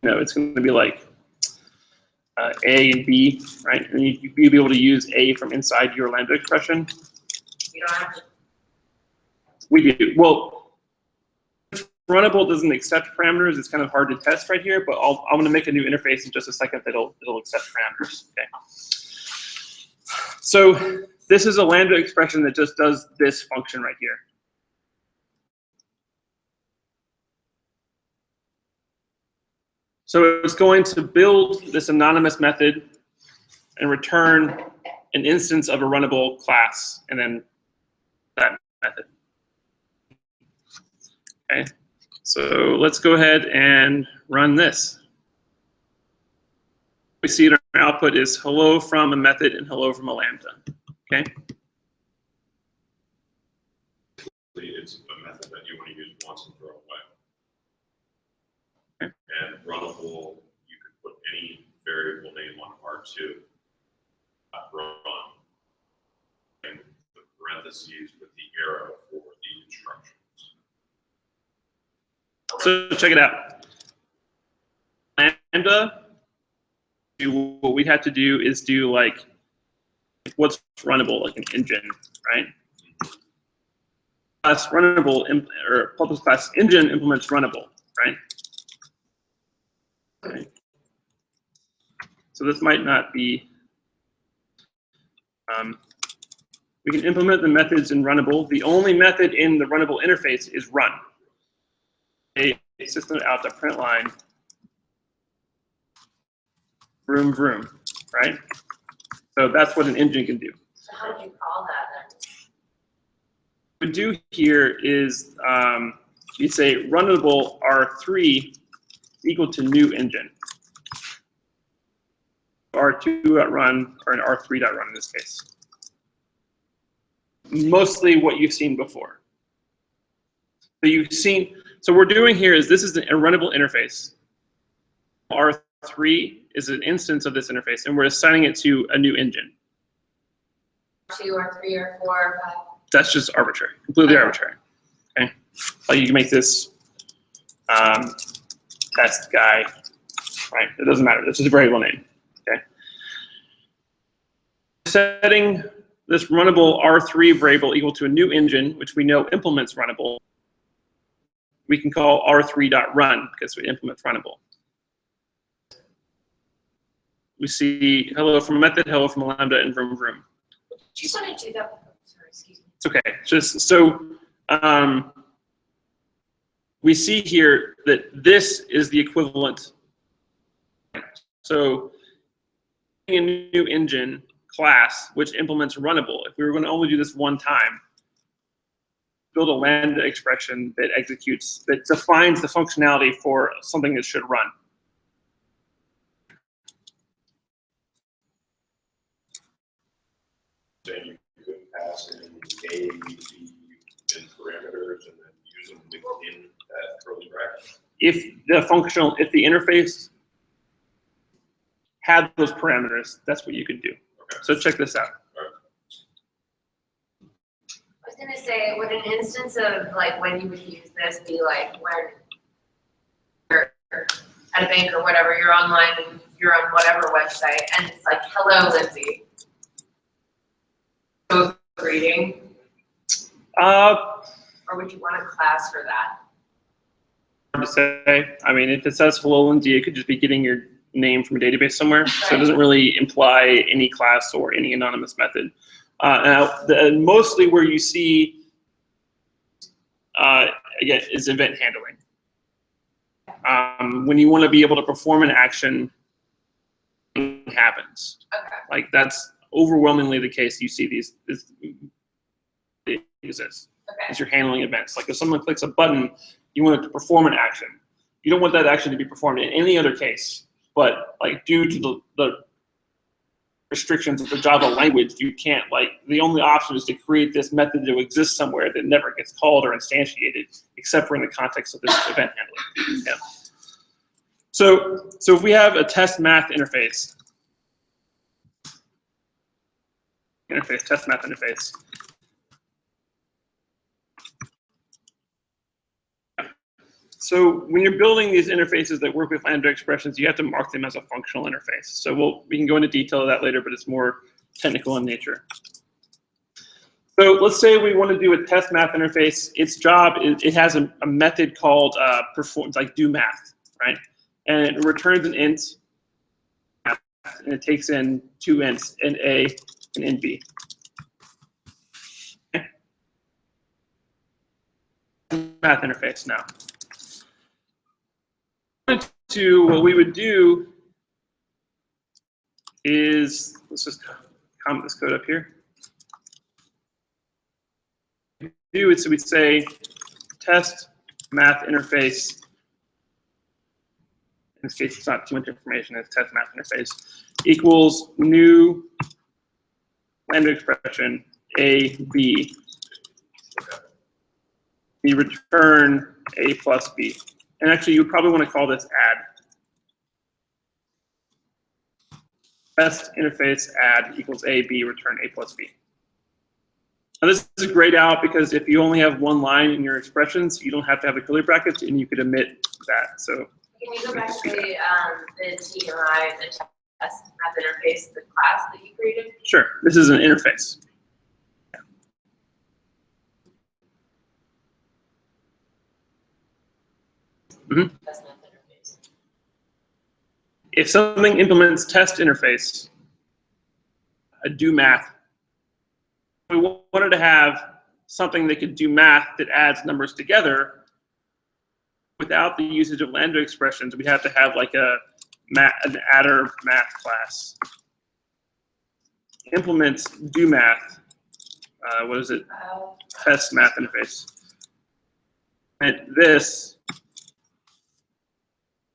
it's going to be like A and B, right? And you'd be able to use A from inside your lambda expression. You don't have to. We do. Well, runnable doesn't accept parameters. It's kind of hard to test right here, but I'm going to make a new interface in just a second that'll accept parameters. Okay. So this is a lambda expression that just does this function right here. So it's going to build this anonymous method and return an instance of a runnable class, and then that method. Okay, so let's go ahead and run this. We see that our output is hello from a method and hello from a lambda. Okay. It's a method that you want to use once and throw away. Okay. And runnable, you could put any variable name on R2, run, and the parentheses with the arrow for the instructions. So check it out. Lambda, what we'd have to do is do like what's runnable, like an engine, right? Class runnable or public class engine implements runnable, right? Okay. So this might not be. We can implement the methods in runnable. The only method in the runnable interface is run. A system out to print line. Vroom vroom, right? So that's what an engine can do. So how would you call that then? What we do here is you say runnable R3 equal to new engine. R2.run or an R3.run in this case. Mostly what you've seen before. So what we're doing here is this is a runnable interface. R3 is an instance of this interface, and we're assigning it to a new engine. 2 or 3 or 4 or 5. That's just arbitrary, completely arbitrary. Okay, like you can make this test guy, right? It doesn't matter. This is a variable name. Okay, setting this runnable R3 variable equal to a new engine, which we know implements runnable. We can call R3.run because we implement runnable. We see hello from a method, hello from a lambda, and vroom vroom. Do you want to do that? Sorry, excuse me. It's okay. Just so we see here that this is the equivalent. So a new engine class which implements runnable. If we were going to only do this one time, build a lambda expression that executes, that defines the functionality for something that should run. Then you could pass in A, B, C, and parameters, and then use them within that curly bracket. If the interface had those parameters, that's what you could do. Okay. So check this out. I was gonna say, would an instance of like when you would use this be like when you're at a bank or whatever, you're online and you're on whatever website and it's like, hello, Lindsay. So greeting, or would you want a class for that? Hard to say. I mean, if it says hello, Lindsay, it could just be getting your name from a database somewhere. So it doesn't really imply any class or any anonymous method. Mostly where you see, again, is event handling. When you want to be able to perform an action, it happens. Okay. Like that's overwhelmingly the case. You see these, it exists Okay. as you're handling events. Like if someone clicks a button, you want it to perform an action. You don't want that action to be performed in any other case, but like due to the restrictions of the Java language, you can't, like, the only option is to create this method to exist somewhere that never gets called or instantiated, except for in the context of this event handling. Yeah. So if we have a test math interface, test math interface. So when you're building these interfaces that work with Lambda expressions, you have to mark them as a functional interface. So we can go into detail of that later, but it's more technical in nature. So let's say we want to do a test math interface. Its job is it has a method called perform, like do math, right? And it returns an int, and it takes in two ints, int a and int b. Okay. Math interface now. What we would do is, let's just comment this code up here. So we'd say test math interface. In this case, it's not too much information. It's test math interface equals new Lambda expression a b. We return a plus b. And actually, you probably want to call this add. Test interface add equals a, b, return a plus b. Now this is grayed out because if you only have one line in your expressions, you don't have to have the curly brackets, and you could omit that. So can you go back to the TMI, the test math interface, the class that you created? Sure. This is an interface. Mm-hmm. Test math interface. If something implements test interface, a do math, we wanted to have something that could do math that adds numbers together without the usage of Lambda expressions. We have to have like an adder math class. Implements do math. What is it? Test math interface. And this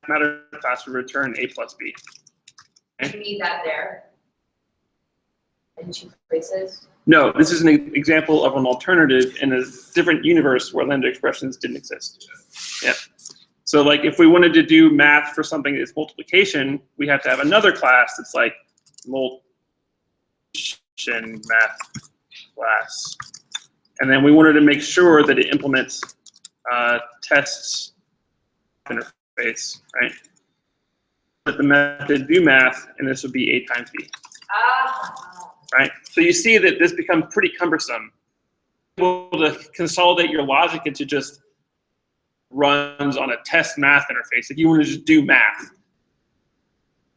matter class will return a plus b. You need that there in two places? No, this is an example of an alternative in a different universe where Lambda expressions didn't exist. Yeah. So like if we wanted to do math for something that's multiplication, we have to have another class that's like multiplication math class. And then we wanted to make sure that it implements tests interface, right? But the method do math, and this would be a times b. Right? So you see that this becomes pretty cumbersome. Able to consolidate your logic into just runs on a test math interface. If you want to just do math,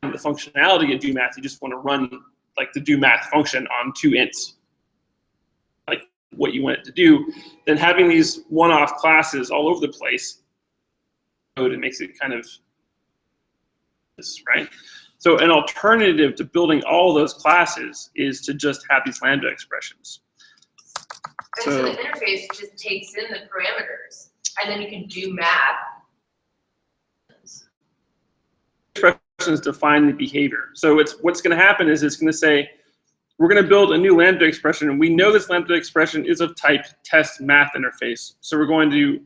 the functionality of do math, you just want to run like the do math function on two ints, like what you want it to do. Then having these one-off classes all over the place, it makes it kind of this, right? So an alternative to building all those classes is to just have these Lambda expressions. And so the interface just takes in the parameters, and then you can do math. Expressions define the behavior. So what's going to happen is it's going to say, we're going to build a new Lambda expression, and we know this Lambda expression is of type test math interface. So we're going to,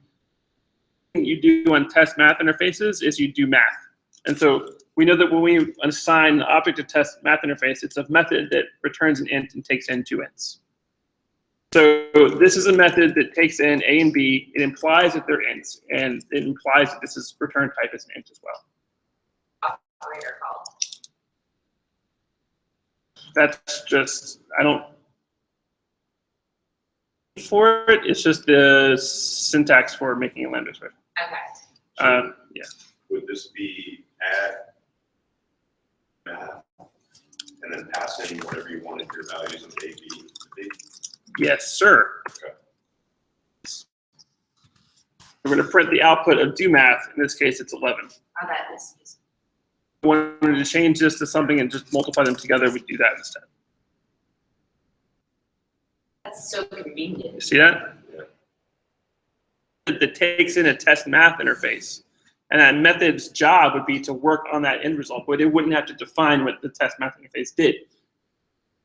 what you do on test math interfaces is you do math. And so we know that when we assign an object to test math interface, it's a method that returns an int and takes in 2 ints. So this is a method that takes in A and B. It implies that they're ints, and it implies that this is return type as an int as well. Operator call. That's just, I don't, for it, it's just the syntax for making a lambda expression. Okay. Yeah. Would this be add math and then pass in whatever you wanted your values of A, B to be? Yes, sir. Okay. We're going to print the output of do math. In this case, it's 11. Oh, that is. If we wanted to change this to something and just multiply them together, we'd do that instead. That's so You convenient. see that? Yeah. That takes in a test math interface. And that method's job would be to work on that end result, but it wouldn't have to define what the test math interface did.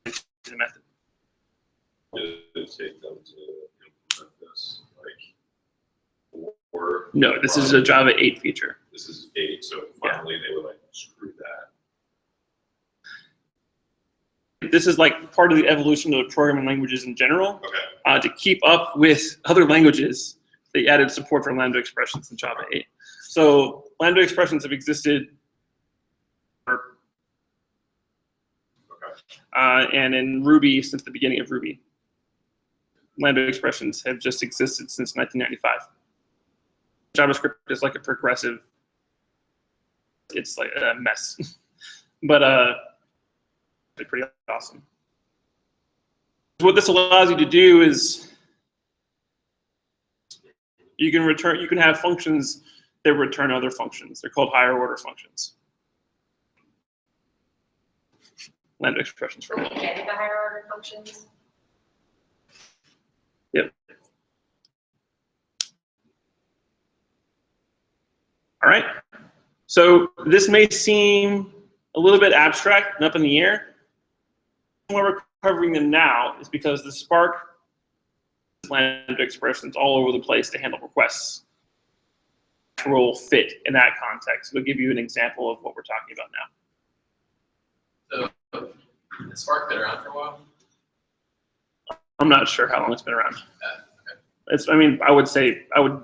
The method. Did it take them to implement this, like, or? No, this is a Java 8 feature. This is 8, so Yeah. finally they were like, screw that. This is like part of the evolution of programming languages in general. Okay. To keep up with other languages, they added support for lambda expressions in Java 8. So lambda expressions have existed for, and in Ruby since the beginning of Ruby. Lambda expressions have just existed since 1995. JavaScript is like a progressive, it's like a mess, but it's pretty awesome. What this allows you to do is you can have functions that return other functions. They're called higher order functions. Lambda expressions for Can we get the higher order functions? Yep. All right. So this may seem a little bit abstract and up in the air. Why we're covering them now is because the Spark lambda expressions all over the place to handle requests will fit in that context. It'll give you an example of what we're talking about now. So, has Spark been around for a while? I'm not sure how long it's been around. Okay. It's, I mean, I would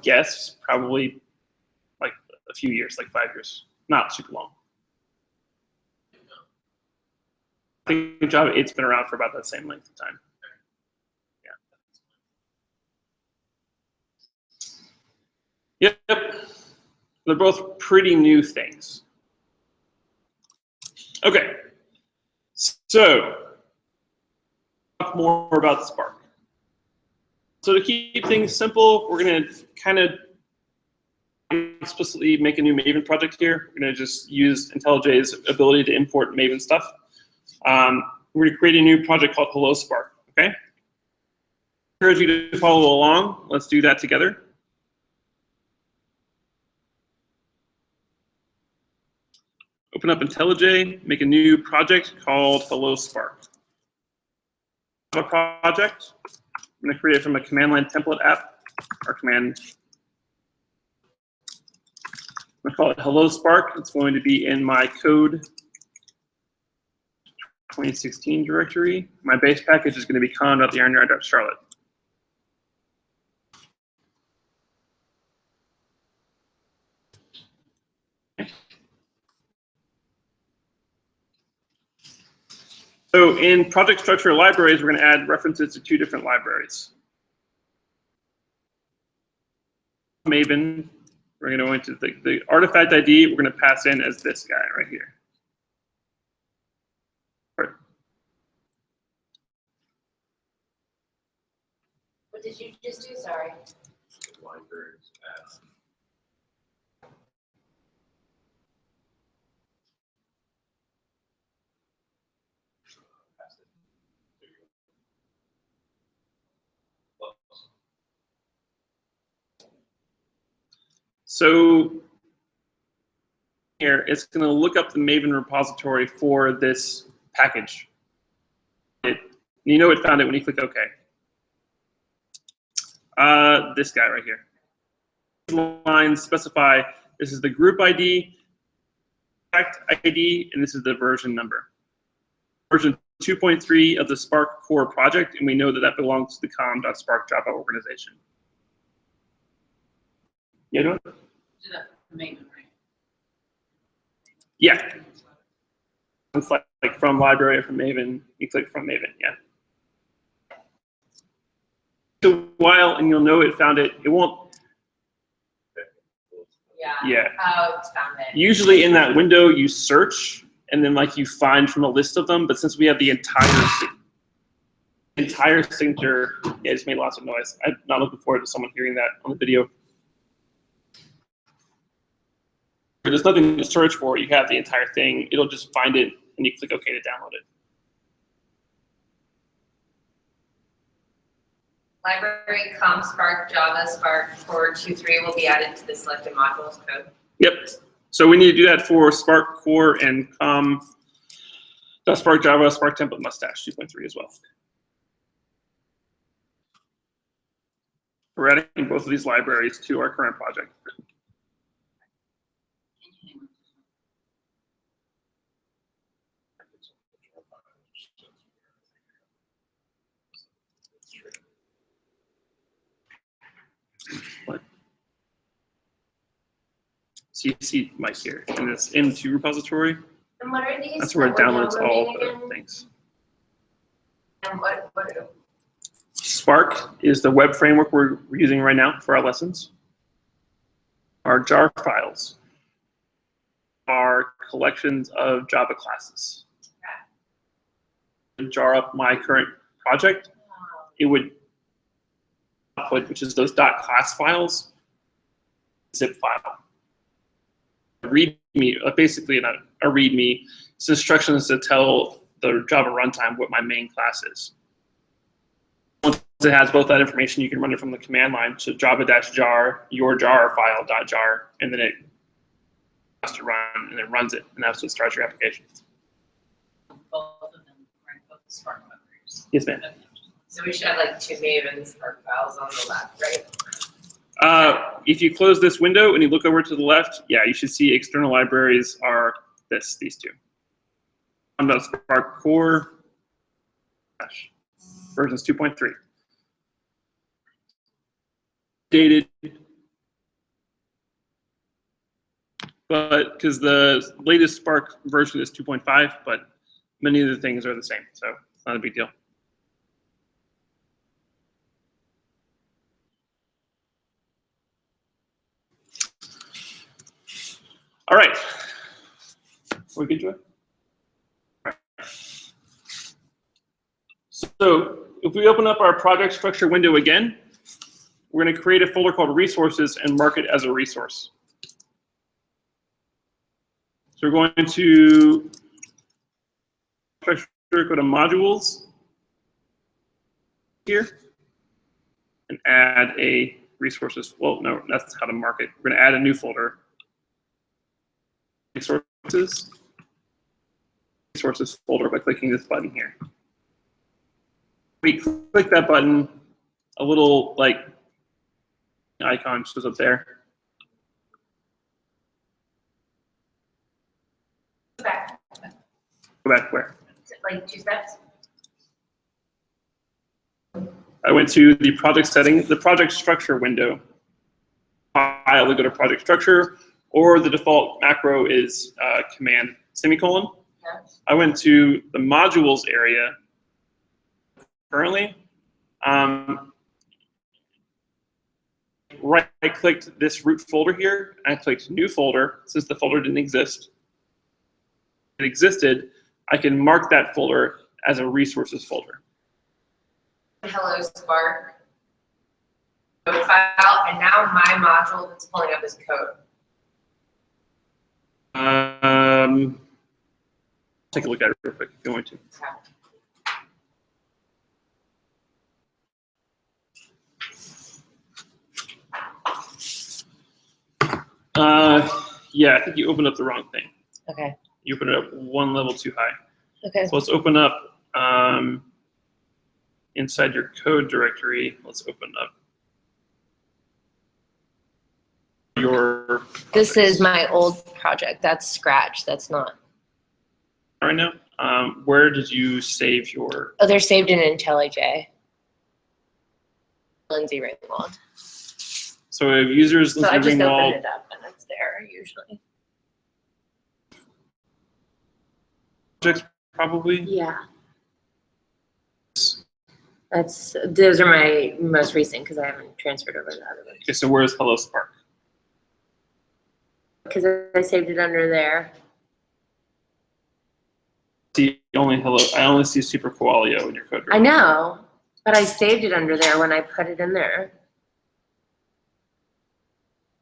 guess probably like a few years, like 5 years, not super long. I think Java 8's been around for about that same length of time. Yeah. Yep. They're both pretty new things. Okay. So, talk more about the Spark. So to keep things simple, we're going to kind of explicitly make a new Maven project here. We're going to just use IntelliJ's ability to import Maven stuff. We're going to create a new project called Hello Spark. Okay. I encourage you to follow along. Let's do that together. Open up IntelliJ, make a new project called Hello Spark. A project. I'm going to create it from a command line template app, or command. I'm going to call it Hello Spark. It's going to be in my code 2016 directory. My base package is going to be con.yarnyard.charlotte. So in project structure libraries, we're going to add references to 2 different libraries. Maven, we're going to go into the artifact ID, we're going to pass in as this guy right here. What did you just do? Sorry. Libraries add. So here, it's going to look up the Maven repository for this package. You know it found it when you click OK. This guy right here. Lines specify this is the group ID ID, and this is the version number. Version 2.3 of the Spark core project, and we know that that belongs to the com.spark Java organization. Yeah, no? Do that for Maven, right? Yeah. It's like from library or from Maven. You click from Maven, yeah. A while, and you'll know it found it. It won't. Yeah. Oh, it's found it. Usually in that window, you search, and then like you find from a list of them. But since we have the entire signature, yeah, it just made lots of noise. I'm not looking forward to someone hearing that on the video. There's nothing to search for. You have the entire thing. It'll just find it, and you click OK to download it. Library com Spark Java Spark 4.2.3 will be added to the selected modules code. Yep. So we need to do that for Spark Core and Spark Java, Spark Template Mustache 2.3 as well. We're adding both of these libraries to our current project. So you see Mike here in this M2 repository. And what are these? That's where it that we're downloads all downloading the again? things. And what Spark is the web framework we're using right now for our lessons. Our jar files are collections of Java classes. Jar up my current project, it would output, which is those .class files, zip file. README, basically a README, it's instructions to tell the Java runtime what my main class is. Once it has both that information, you can run it from the command line to java-jar, your jar file .jar, and then it has to run, and it runs it, and that's what starts your application. Both of them, right? Both Spark libraries. Yes, ma'am. So we should have like two Maven Spark files on the left, right? If you close this window and you look over to the left, yeah, you should see external libraries are these two. Spark Core, versions 2.3. Dated, but because the latest Spark version is 2.5, but many of the things are the same, so it's not a big deal. All right. We good, Joy? All right. So if we open up our project structure window again, we're going to create a folder called resources and mark it as a resource. So we're going to structure, go to modules here and add a resources. Well, no, that's how to mark it. We're going to add a new folder. Resources folder by clicking this button here. We click that button, a little like icon shows up there. Back. Go back where? Like 2 steps? I went to the project settings, the project structure window. File, we go to project structure, or the default macro is command semicolon. Yeah. I went to the modules area currently. Right-clicked this root folder here, and I clicked new folder. Since the folder didn't exist, it existed, I can mark that folder as a resources folder. Hello Spark code file, and now my module that's pulling up is code. Take a look at it real quick if you want to. Yeah, I think you opened up the wrong thing. Okay. You opened it up one level too high. Okay. So let's open up inside your code directory. Let's open up your This projects is my old project. That's Scratch. That's not. right now? Where did you save your? Oh, they're saved in IntelliJ. Lindsay Ringwald. So we have users So I Lindsay just opened Ringwald. it up and it's there usually. Projects probably. Yeah. Those are my most recent because I haven't transferred over to the other ones. Okay, so where's Hello Spark? Because I saved it under there. See only Hello. I only see Super Koalio in your code. I know, but I saved it under there when I put it in there.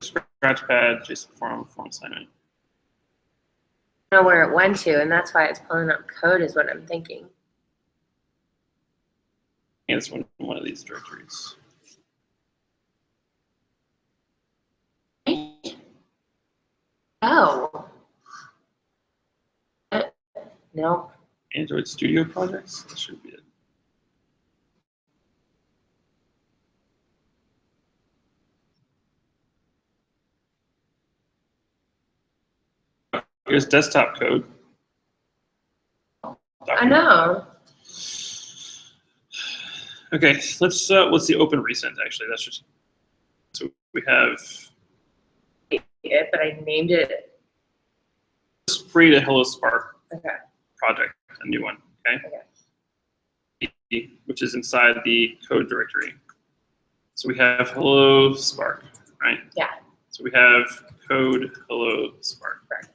Scratchpad, JSON form assignment. I know where it went to, and that's why it's pulling up code is what I'm thinking. And it's one of these directories. Oh. No. Android Studio projects. That should be it. Here's desktop code. I know. Okay, let's see open recent actually. That's just so we have It, but I named it. it's free to Hello Spark Okay. project, a new one, okay? Which is inside the code directory. So we have Hello Spark, right? Yeah. So we have code Hello Spark. Right.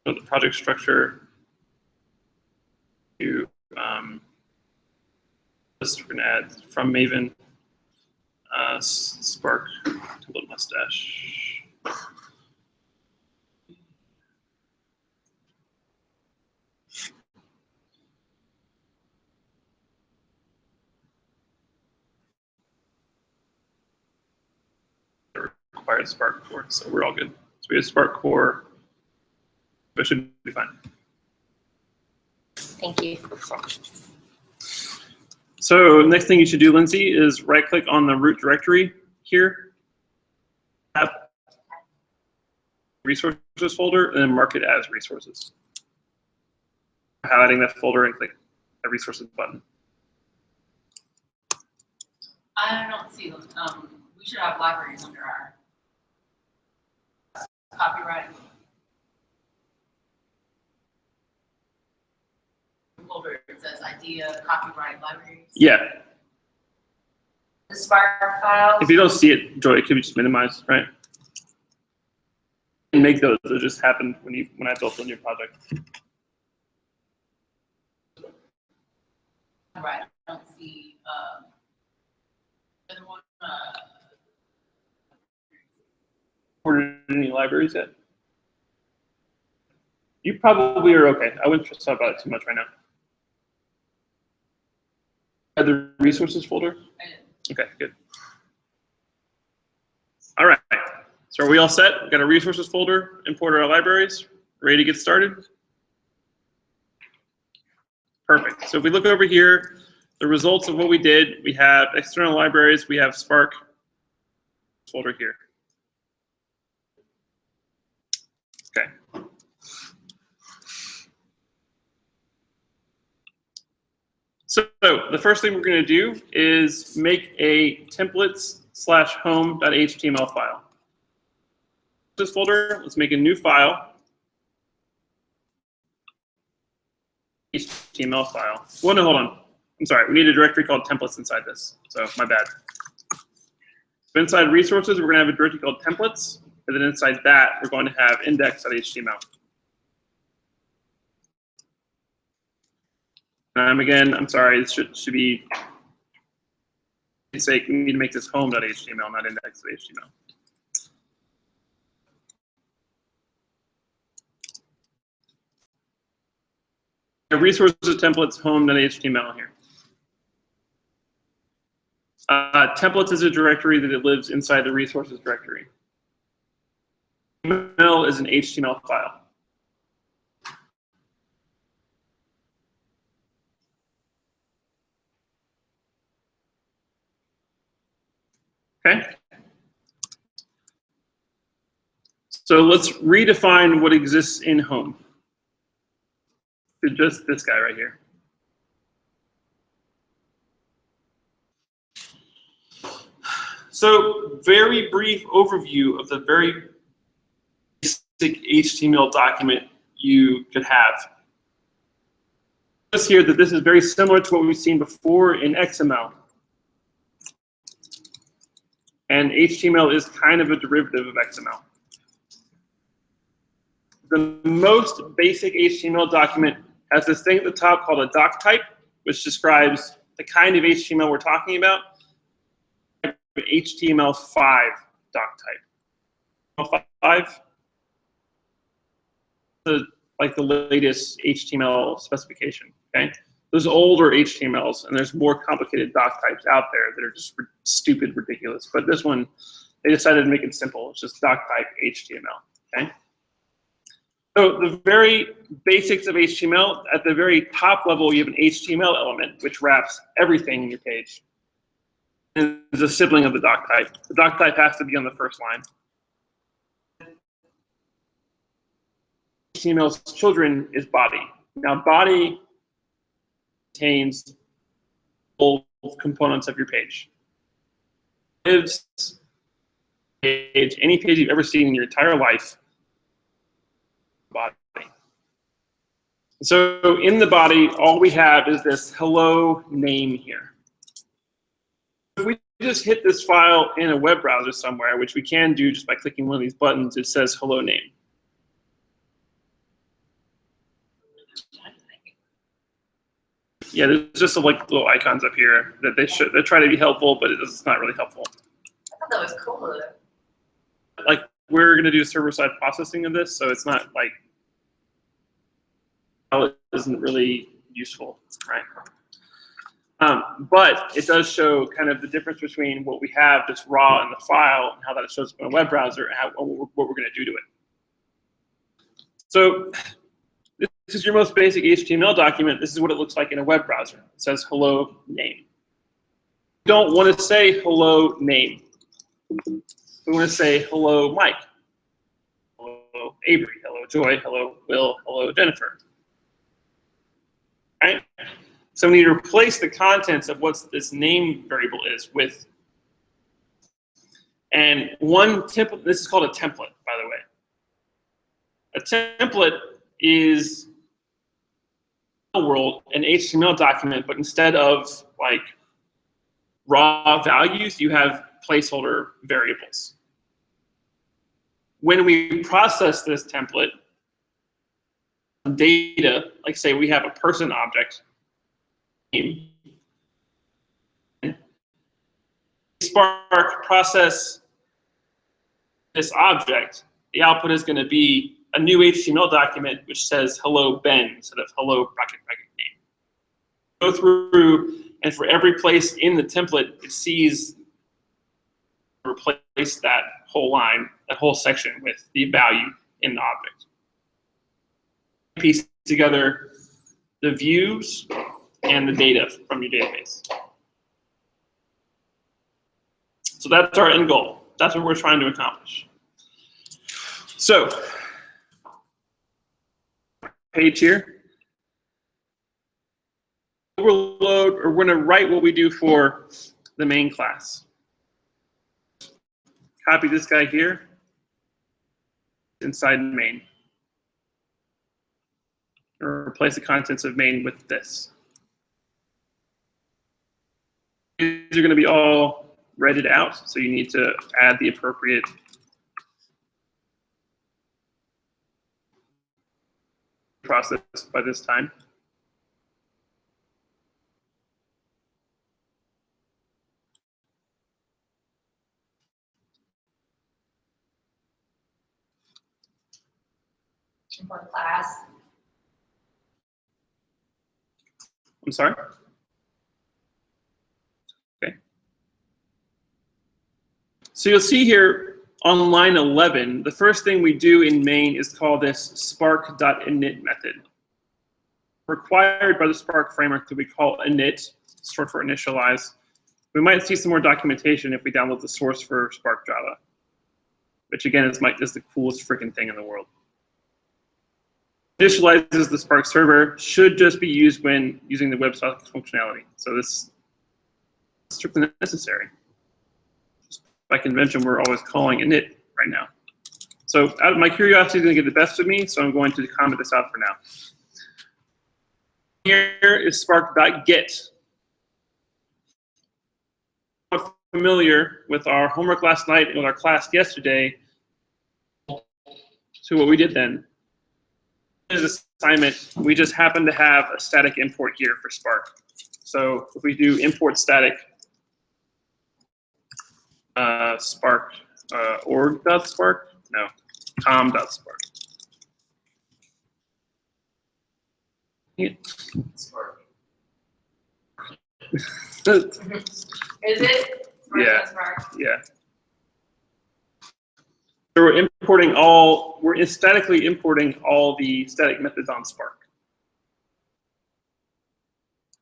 So the project structure to list we're gonna add from Maven, Spark template mustache. Required Spark core, so we're all good. So we have Spark core, but it should be fine. Thank you. So next thing you should do, Lindsay, is right-click on the root directory here, add resources folder, and then mark it as resources. Highlighting that folder and click the resources button. I don't see them. We should have libraries under our copyright. Folder, it says idea, copyright, libraries. Yeah, The Spark file. if you don't see it, Joy, it could be just minimized, right? And make those. It just happened when I built the new project. Right, I don't see, other one, Ordered any libraries yet? You probably are okay. I wouldn't stress out about it too much right now. Other resources folder? I didn't. Okay, good. All right, so are we all set? We've got a resources folder, imported our libraries, ready to get started? Perfect. So if we look over here, the results of what we did, we have external libraries, we have Spark folder here. Okay. So the first thing we're going to do is make a templates/home.html file. This folder, let's make a new file. HTML file. Well, no, hold on. I'm sorry. We need a directory called templates inside this. So my bad. So inside resources, we're going to have a directory called templates. And then inside that, we're going to have index.html. Again, I'm sorry, this should be, for sake, we need to make this home.html, not index.html. The resources templates home.html here. Templates is a directory that it lives inside the resources directory. HTML is an HTML file. Okay? So let's redefine what exists in home. To just this guy right here. So very brief overview of the very basic HTML document you could have. Notice here that this is very similar to what we've seen before in XML. And HTML is kind of a derivative of XML. The most basic HTML document has this thing at the top called a doc type, which describes the kind of HTML we're talking about. HTML5 doc type. HTML5, like the latest HTML specification. Okay, there's older HTMLs, and there's more complicated doc types out there that are just stupid, ridiculous. But this one, they decided to make it simple. It's just doc type HTML. Okay. So the very basics of HTML, at the very top level, you have an HTML element, which wraps everything in your page. And it's a sibling of the doc type. The doc type has to be on the first line. HTML's children is body. Now, body contains all components of your page. Lives page, any page you've ever seen in your entire life, body. So in the body, all we have is this hello name here. If we just hit this file in a web browser somewhere, which we can do just by clicking one of these buttons, it says hello name. Yeah, there's just some like little icons up here that they try to be helpful, but it's not really helpful. I thought that was cool. Like, we're gonna do server-side processing of this, so it's not like, it isn't really useful, right? But it does show kind of the difference between what we have just raw in the file and how that shows up in a web browser and what we're gonna do to it. So this is your most basic HTML document. This is what it looks like in a web browser. It says hello name. We don't want to say hello name. We want to say hello Mike, hello Avery, hello Joy, hello Will, hello Jennifer. Right? So we need to replace the contents of what this name variable is with. And one template, this is called a template, by the way. A template is world an HTML document, but instead of like raw values, you have placeholder variables. When we process this template data, like say we have a person object, Spark process this object, the output is going to be a new HTML document which says hello Ben instead of hello bracket name. Go through, and for every place in the template, it sees replace that whole line, that whole section with the value in the object. Piece together the views and the data from your database. So that's our end goal. That's what we're trying to accomplish. So, page here. Overload, or we're going to write what we do for the main class. Copy this guy here inside main. Or replace the contents of main with this. These are going to be all redded out, so you need to add the appropriate process by this time. For class. I'm sorry? Okay. So you'll see here on line 11, the first thing we do in main is call this spark.init method. Required by the Spark framework that we call init, short for initialize, We might see some more documentation if we download the source for Spark Java, which again is the coolest freaking thing in the world. Initializes the Spark server, should just be used when using the WebSockets functionality. So this is strictly necessary. By convention, we're always calling init right now. So out of my curiosity is going to get the best of me, so I'm going to comment this out for now. Here is spark.get. Familiar with our homework last night and with our class yesterday. So what we did then is assignment. We just happen to have a static import here for Spark. So if we do import static Spark org.spark, no, com.spark. Spark. Is it? Yeah. Spark? Yeah. So we're statically importing all the static methods on Spark.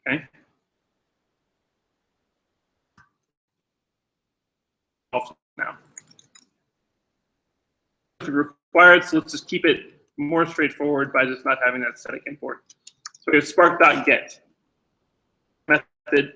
Okay. Now. Required, so let's just keep it more straightforward by just not having that static import. So we have spark.get method.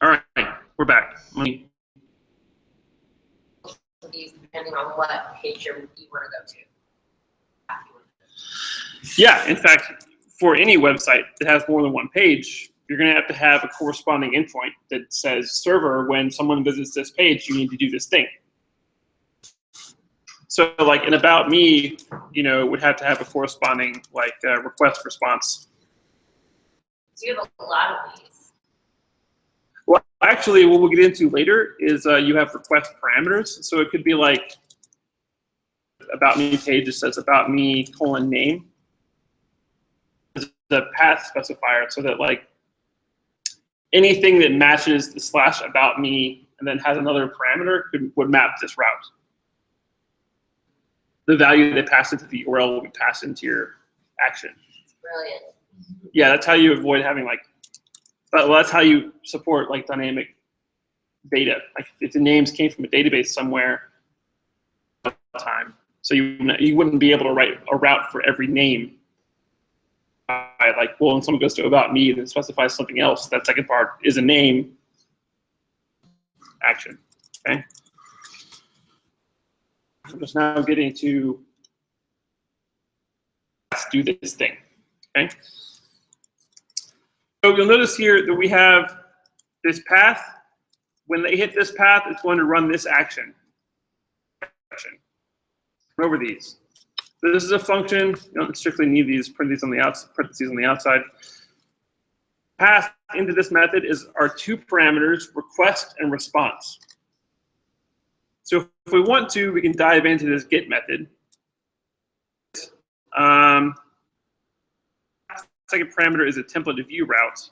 All right, we're back. Depending on what page you want to go to. Yeah, in fact, for any website that has more than one page, you're going to have a corresponding endpoint that says, server, when someone visits this page, you need to do this thing. So like in About Me, would have to have a corresponding request response. So you have a lot of these. Well, actually, what we'll get into later is you have request parameters. So it could be like About Me page that says About Me : name. The path specifier, so that like anything that matches the / About Me and then has another parameter would map this route. The value that passed into the URL will be passed into your action. Brilliant. Yeah, that's how you avoid having well, that's how you support dynamic data. Like if the names came from a database somewhere, time, so you wouldn't be able to write a route for every name. When someone goes to About Me and then specifies something else, that second part is a name action. Okay. I'm just now getting to let's do this thing. Okay. So you'll notice here that we have this path. When they hit this path, it's going to run this action. Over these. So this is a function. You don't strictly need these parentheses on the outside. Path into this method are two parameters, request and response. So if we want to, we can dive into this get method. Second parameter is a template to view route.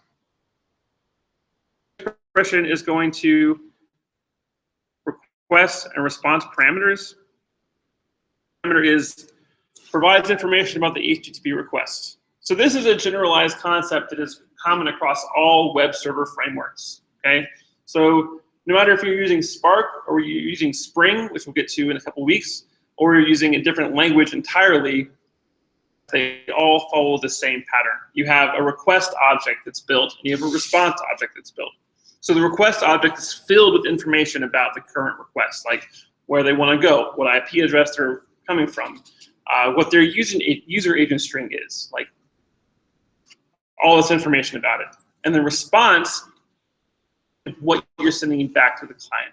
Expression is going to request and response parameters. Parameter provides information about the HTTP request. So this is a generalized concept that is common across all web server frameworks, okay? So no matter if you're using Spark or you're using Spring, which we'll get to in a couple weeks, or you're using a different language entirely, they all follow the same pattern. You have a request object that's built, and you have a response object that's built. So the request object is filled with information about the current request, like where they want to go, what IP address they're coming from, what their user agent string is, like all this information about it. And the response, what you're sending back to the client.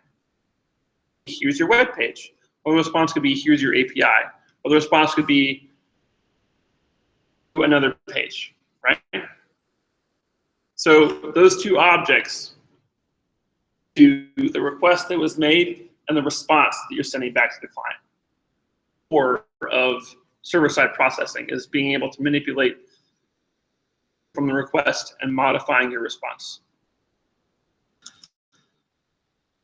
Here's your web page. Or the response could be, here's your API. Or the response could be to another page, right? So those two objects do the request that was made and the response that you're sending back to the client. Or of server-side processing is being able to manipulate from the request and modifying your response.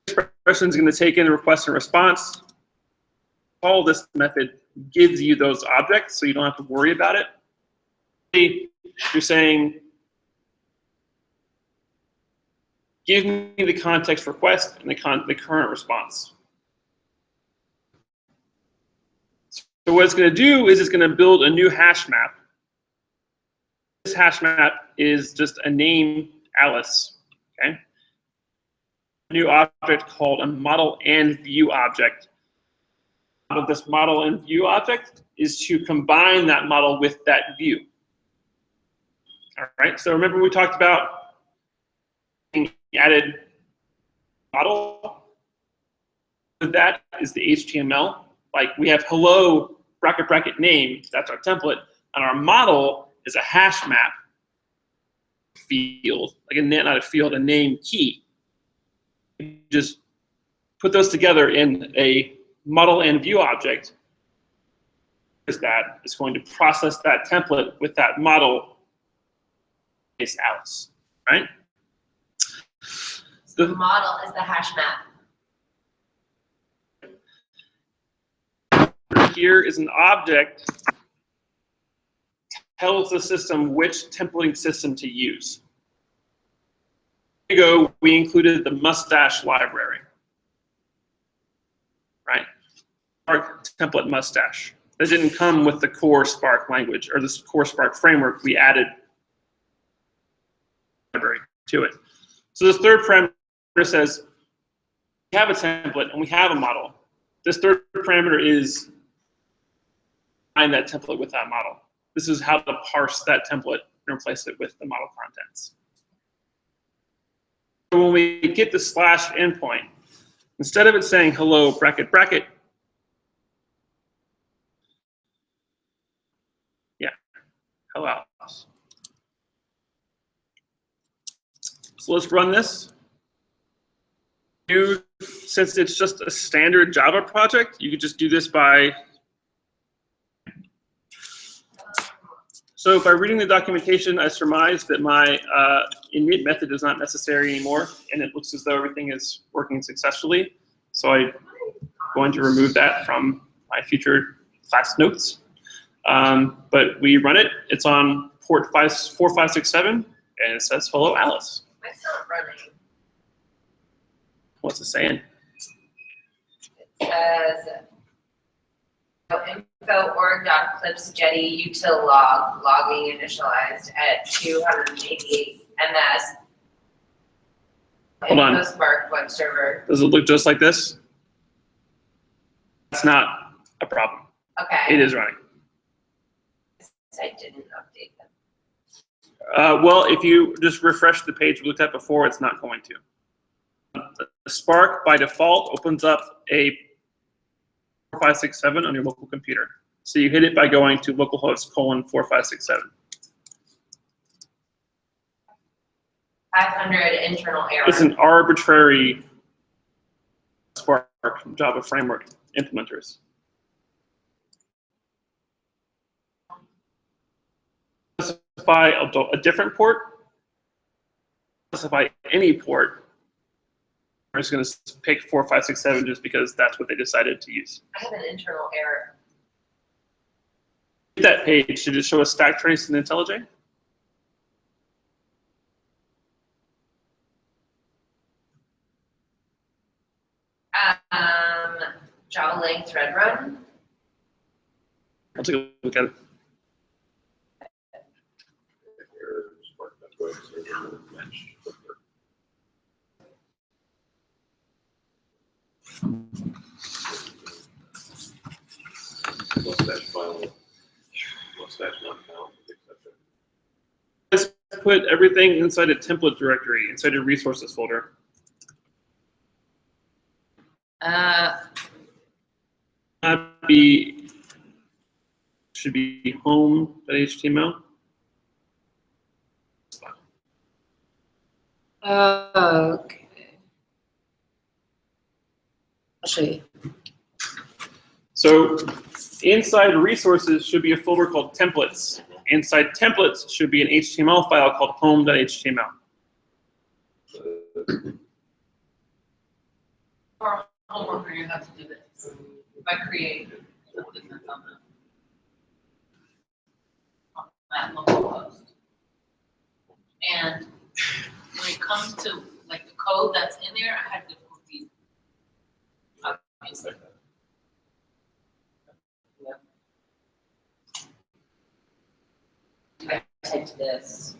Expression is going to take in the request and response. All this method gives you those objects, so you don't have to worry about it. You're saying, give me the context request and the current response. So what it's going to do is it's going to build a new hash map. This hash map is just a name, Alice, okay? A new object called a model and view object. Of this model and view object is to combine that model with that view. All right, so remember we talked about added model. That is the HTML. Like we have hello bracket bracket name, that's our template, and our model is a hash map field, like not a field, a name key. You just put those together in a model and view object. That is going to process that template with that model is Alice, right? The model is the hash map. Here is an object tells the system which templating system to use. Here we go, we included the Mustache library, right? Spark template Mustache. That didn't come with the core Spark language or the core Spark framework. We added library to it. So this third parameter says we have a template and we have a model. This third parameter is find that template with that model. This is how to parse that template and replace it with the model contents. So when we get the slash endpoint, instead of it saying hello bracket bracket, hello Alice. So let's run this. Since it's just a standard Java project, you could just do this by. So by reading the documentation, I surmise that my init method is not necessary anymore, and it looks as though everything is working successfully. So I'm going to remove that from my future class notes. But we run it. It's on port 4567, and it says hello Alice. It's not running. What's it saying? It says info org.clipsjetty util log logging initialized at 288 ms. Hold on. Info Spark web server. Does it look just like this? That's not a problem. Okay. It is running. I didn't update them. Well, if you just refresh the page we looked at before, it's not going to. The Spark, by default, opens up a 4567 on your local computer. So you hit it by going to localhost :4567. 500 internal error. It's an arbitrary Spark Java framework implementers. Specify a different port, specify any port. We're just going to pick 4567 just because that's what they decided to use. I have an internal error. that page, should it show a stack trace in IntelliJ? Java lang thread run. I'll take a look at it. If your Spark web server matched with their mustache file, mustache not found, etc. Just put everything inside a template directory, inside a resources folder. Should be home.html. Okay. I'll show you. So inside resources should be a folder called templates. Inside templates should be an HTML file called home.html. For homework, we're gonna have to do this. If I create something that's on that local host. And when it comes to like the code that's in there, I had difficulty. Obviously. I typed this,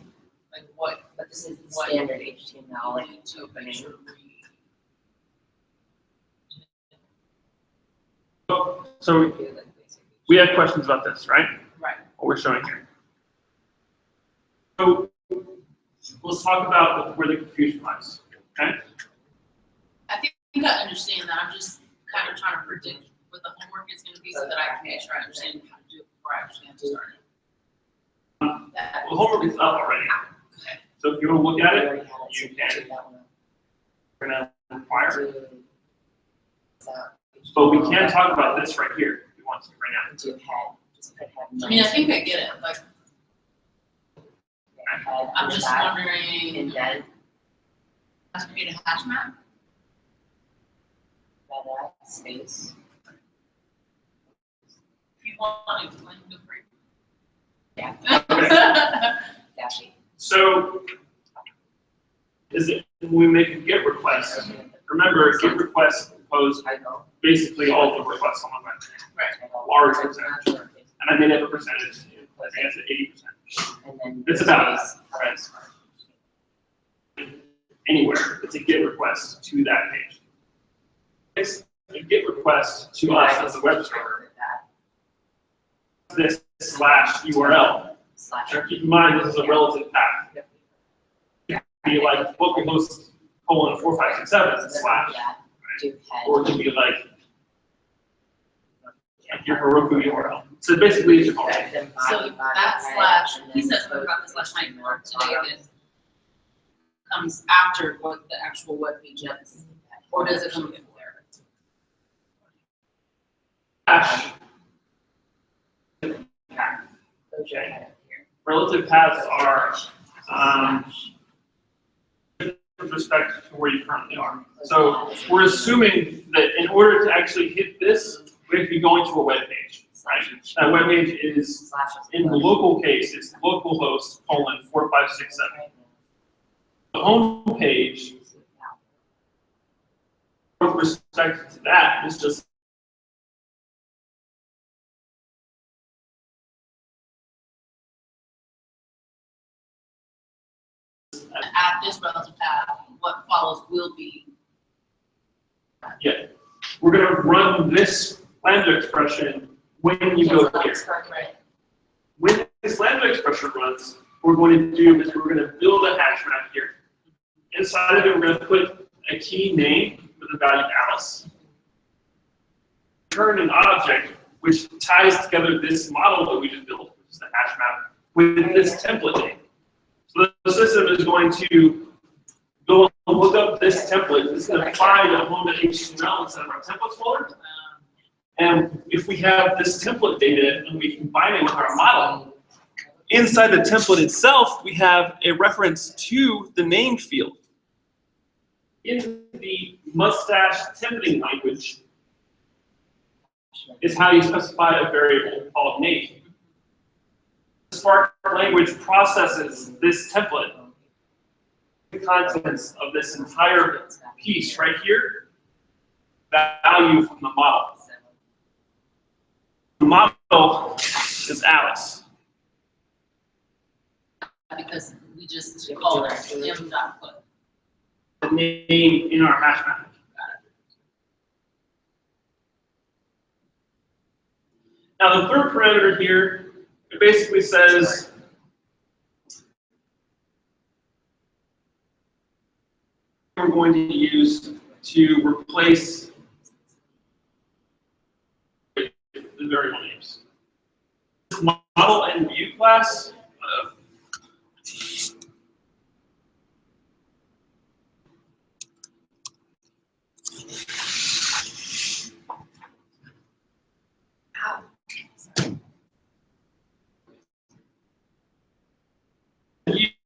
Like what, but this is What? standard HTML, like to opening. make sure So do, like, basic. we have questions about this, right? Right. What we're showing here. So let's talk about where the confusion lies. Okay. I think I understand that. I'm just kind of trying to predict what the homework is gonna be so that I can make sure I understand how to do it before I actually have to start it. That- Well, homework is up already. Okay. So if you want to look at We it, already had it, so you we can. took that one out. we're gonna require. Do- that. But we can talk about this right here if you want to right now. Do head, just put head. I mean, I think I get it, like, Head, I'm just that, wondering, indent, to create a hash map? meta, space. If you want to explain, feel free. Yeah. Dashy. So is it when we make a GET request? Remember, a GET request compose Title. basically all the requests on the web. Title. Large percentage. And I made up a percentage. I think it's at 80%. And then. It's about space, right. space. Anywhere, it's a GET request to that page. It's a GET request to us as a web server. That This / URL. slash. Now keep in mind, this is a relative path. Be like localhost : 4567 slash, That, do head. or it could be like your Heroku URL. So basically, it's your phone. Then So body, that head, slash, and he then said something code about this last night, or today, bottom. that comes after what the actual web page is, or does it come before? Hash. Close your head up here. Relative paths are Slash. with respect to where you currently are. So we're assuming that in order to actually hit this, we have to be going to a web page, right? That web page is, Slash is in the close. local case, it's localhost : 4567. The home page, with respect to that, is just At this relative path, what follows will be. yeah. We're gonna run this Lambda expression when you go here. Right. When this Lambda expression runs, what we're going to do is we're going to build a hash map here. Inside of it, we're going to put a key name with the value Alice. Return an object which ties together this model that we just built, which is the hash map, with this template name. So the system is going to go and look up this template. It's going to find a home.html instead of our templates folder. And if we have this template data and we combine it with our model, inside the template itself, we have a reference to the name field. In the mustache templating language is how you specify a variable called name. Spark language processes this template, the contents of this entire piece right here, value from the model. The model is Alice. Because we just call it m.put. The name in our hash map. Now the third parameter here, it basically says we're going to use to replace the variable names. Model and view class.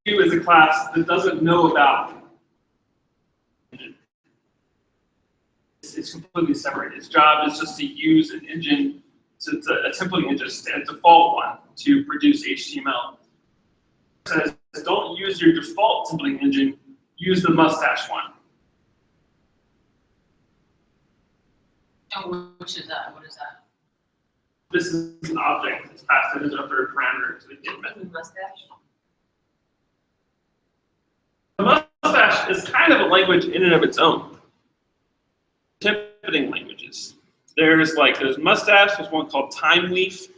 View is a class that doesn't know about. It's completely separate. Its job is just to use an engine, so it's a templating engine, a default one to produce HTML. It says don't use your default templating engine, use the mustache one. And which is that? What is that? This is an object that's passed in as a third parameter to the get method. Mustache? The mustache is kind of a language in and of its own. Templating languages. There's mustache, there's one called TimeLeaf,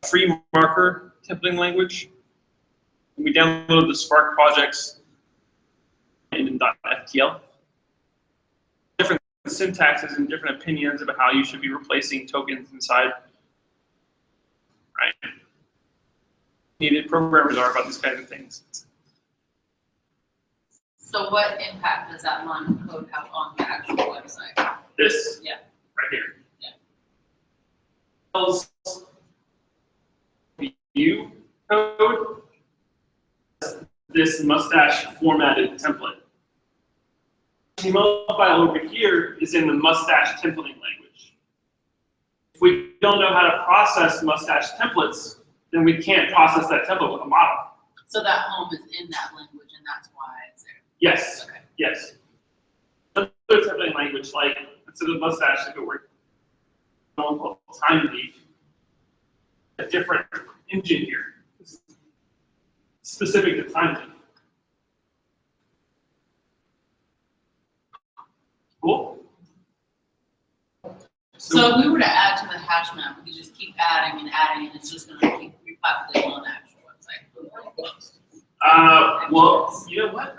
free marker templating language. And we downloaded the Spark projects in .ftl. Different syntaxes and different opinions about how you should be replacing tokens inside. Right? Needed programmers are about these kinds of things. So what impact does that line of code have on the actual website? This, Yeah. right here. Yeah. Tells view code this mustache formatted template. The HTML file over here is in the mustache templating language. If we don't know how to process mustache templates, then we can't process that template with a model. So that home is in that language, and that's why it's there. Yes, Okay. yes. Another templating language, like instead of mustache, if it were TimeLeaf, a different engine here, specific to TimeLeaf. Cool. So if we were to add to the hash map, we could just keep adding and adding, and it's just going to keep repopulating on the actual website. Well, you know what?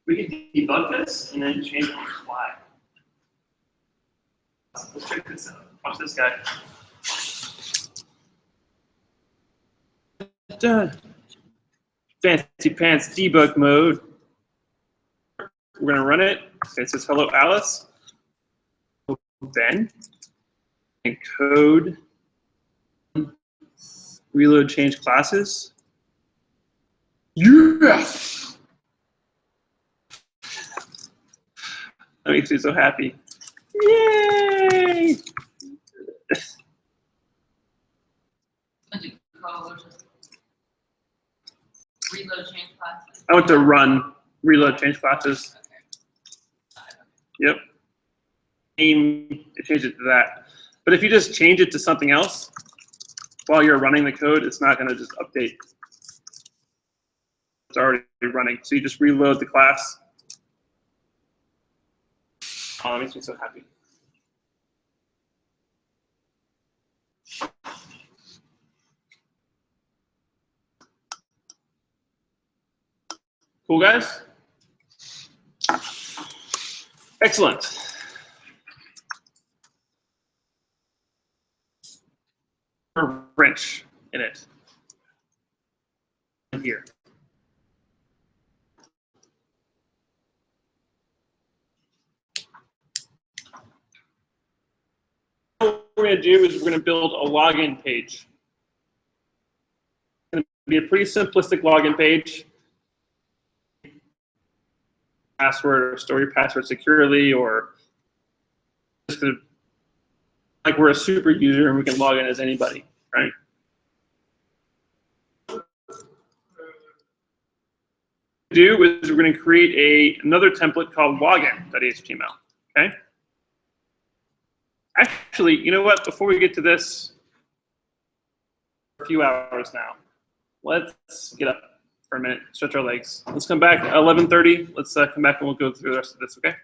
We can debug this and then change it on the fly. Let's check this out. Watch this guy. Done. Fancy pants debug mode. We're gonna run it. It says hello Alice. Then and code reload change classes. Yes. That makes me so happy. Yay! What'd you code? Reload change classes? I went to run reload change classes. Okay. Yep. Name, change it to that. But if you just change it to something else while you're running the code, it's not going to just update. It's already running. So you just reload the class. Oh, that makes me so happy. Cool, guys? Excellent. A wrench in it. Here. What we're going to do is we're going to build a login page. It's going to be a pretty simplistic login page. Password or store your password securely, or just going to like we're a super user and we can log in as anybody, right? Do is we're going to create another template called login.html. Okay. Actually, you know what? Before we get to this, a few hours now. Let's get up for a minute, stretch our legs. Let's come back at 11:30. Let's come back and we'll go through the rest of this. Okay.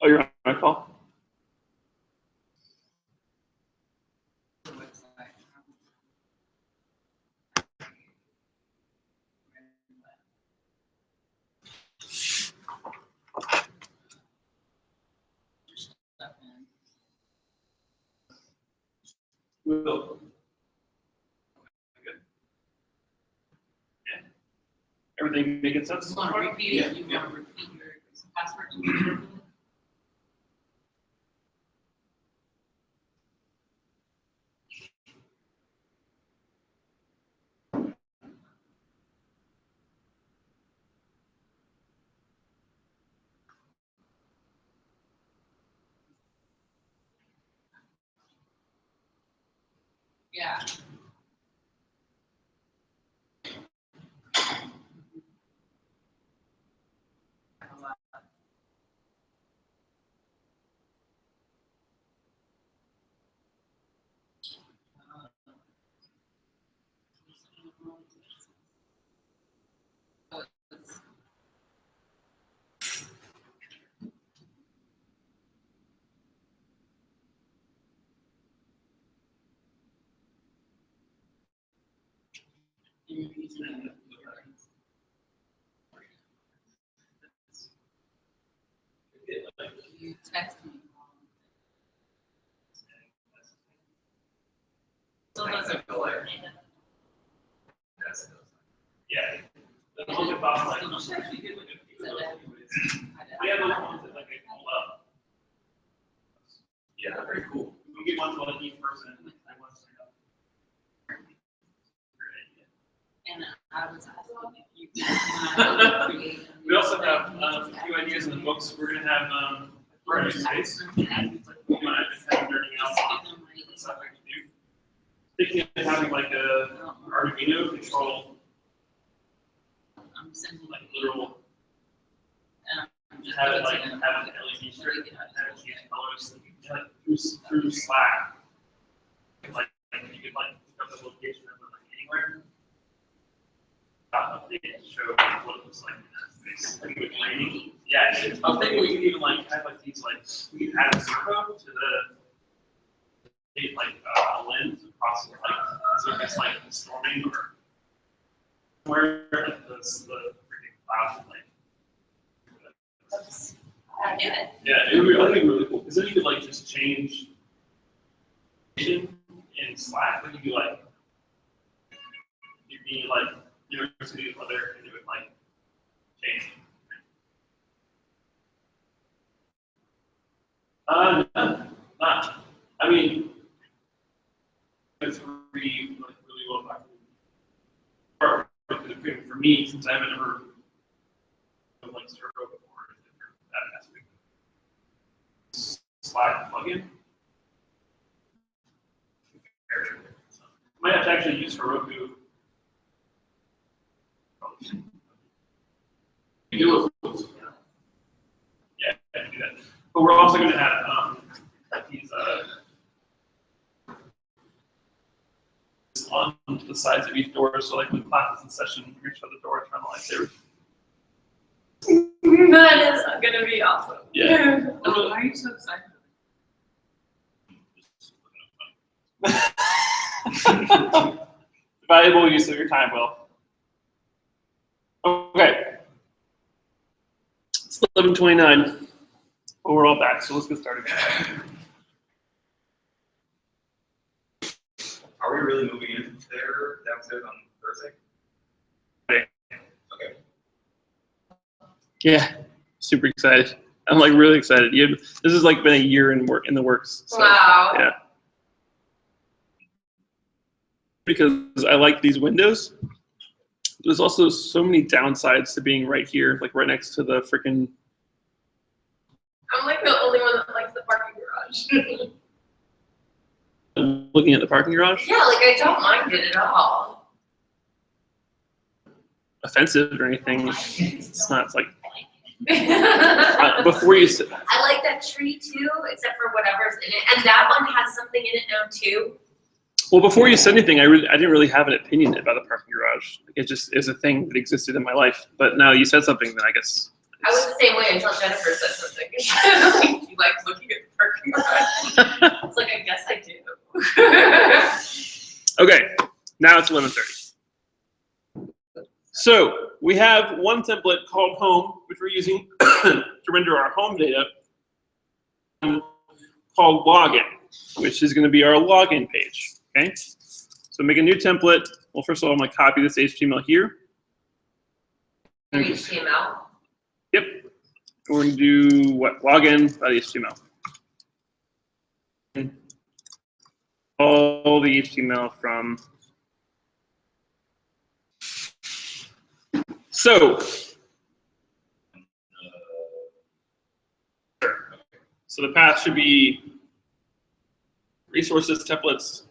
Oh, you're on my call? Will. Yeah. Everything making sense? You want to repeat it? You want to repeat your password? Yeah. You text me. So those are color. Yeah. The ones that Bob like, we have those ones that like they pull up. Yeah, very cool. We get one to like each person. And I was asking if you. We also have a few ideas in the books. We're gonna have burning space. We might have nerding out on stuff I can do. Thinking of having like a Arduino control, I'm sending like literal, just have it like have an LED strip, have it change colors, like through Slack. Like you could like pick up the location of like anywhere. Update to show what it looks like in that space. Like with training. Yeah, I was thinking we could even like have like these like we could add a servo to the like a lens across the light. So if it's like storming or where like the freaking cloud like. I get it. Yeah, it would be, I think really cool because then you could like just change in Slack. Like you could like you'd be like university weather and it would like change. No, not. I mean, it's really well documented. for me, since I haven't ever like Servo before, that aspect. Slide plugin. Might have to actually use Heroku. Do it. Yeah, I can do that. But we're also going to have these on the sides of each door, so like when class is in session, you shut the door, turn the lights there. That is gonna be awesome. Yeah. Why are you so excited? Valuable use of your time, Will. Okay. It's 11:29. Well, we're all back, so let's get started. Are we really moving in there downstairs on Thursday? Okay. Yeah, super excited. I'm like really excited. This has like been a year in the works. So, Wow. Yeah. Because I like these windows. There's also so many downsides to being right here, like right next to the freaking. I'm like the only one that likes the parking garage. Looking at the parking garage. Yeah, like I don't mind it at all. Offensive or anything. It's not. It's like I before you sit. like that tree too, except for whatever's in it. And that one has something in it now too. Well, before you said anything, I didn't really have an opinion about the parking garage. Like, it just is a thing that existed in my life. But now you said something, then I guess. I was the same way until Jennifer said something. You like looking at the parking garage? I was like, I guess I do. Okay, now it's 11:30. So we have one template called home, which we're using to render our home data, called login, which is going to be our login page. Okay, so make a new template. Well, first of all, I'm going to copy this HTML here. HTML. Yep. We're going to do what? Login.html. All the HTML from. So the path should be resources, templates,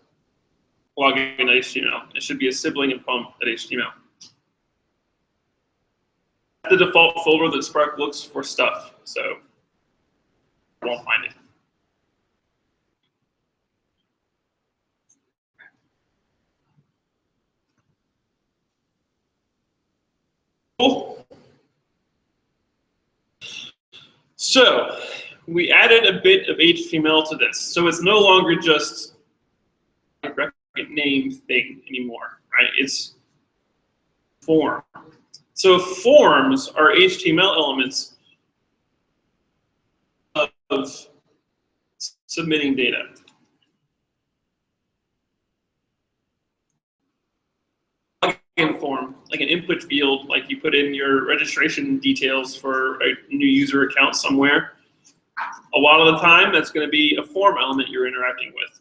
login.html. It should be a sibling of home.html. The default folder that Spark looks for stuff, so I won't find it. Cool. So we added a bit of HTML to this, so it's no longer just a bracket name thing anymore, right? It's form. So forms are HTML elements of submitting data. Login form, like an input field, like you put in your registration details for a new user account somewhere. A lot of the time, that's going to be a form element you're interacting with.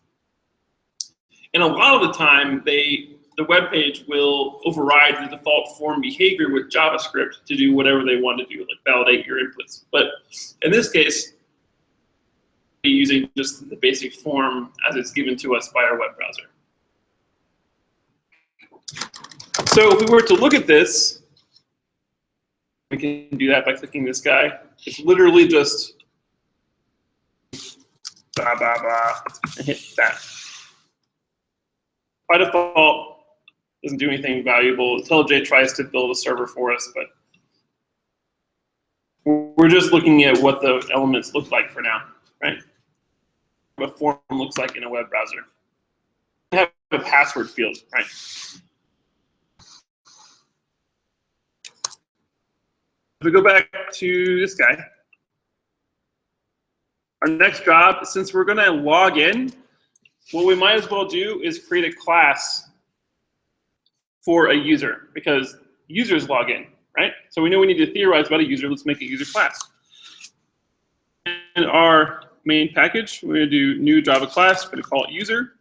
And a lot of the time, the web page will override the default form behavior with JavaScript to do whatever they want to do, like validate your inputs. But in this case, we're using just the basic form as it's given to us by our web browser. So if we were to look at this, we can do that by clicking this guy. It's literally just blah, blah, blah, and hit that. By default, doesn't do anything valuable. IntelliJ tries to build a server for us, but we're just looking at what the elements look like for now, right? What a form looks like in a web browser. We have a password field, right? If we go back to this guy, our next job, since we're going to log in, what we might as well do is create a class for a user, because users log in, right? So we know we need to theorize about a user. Let's make a user class. In our main package, we're going to do new Java class. We're going to call it user.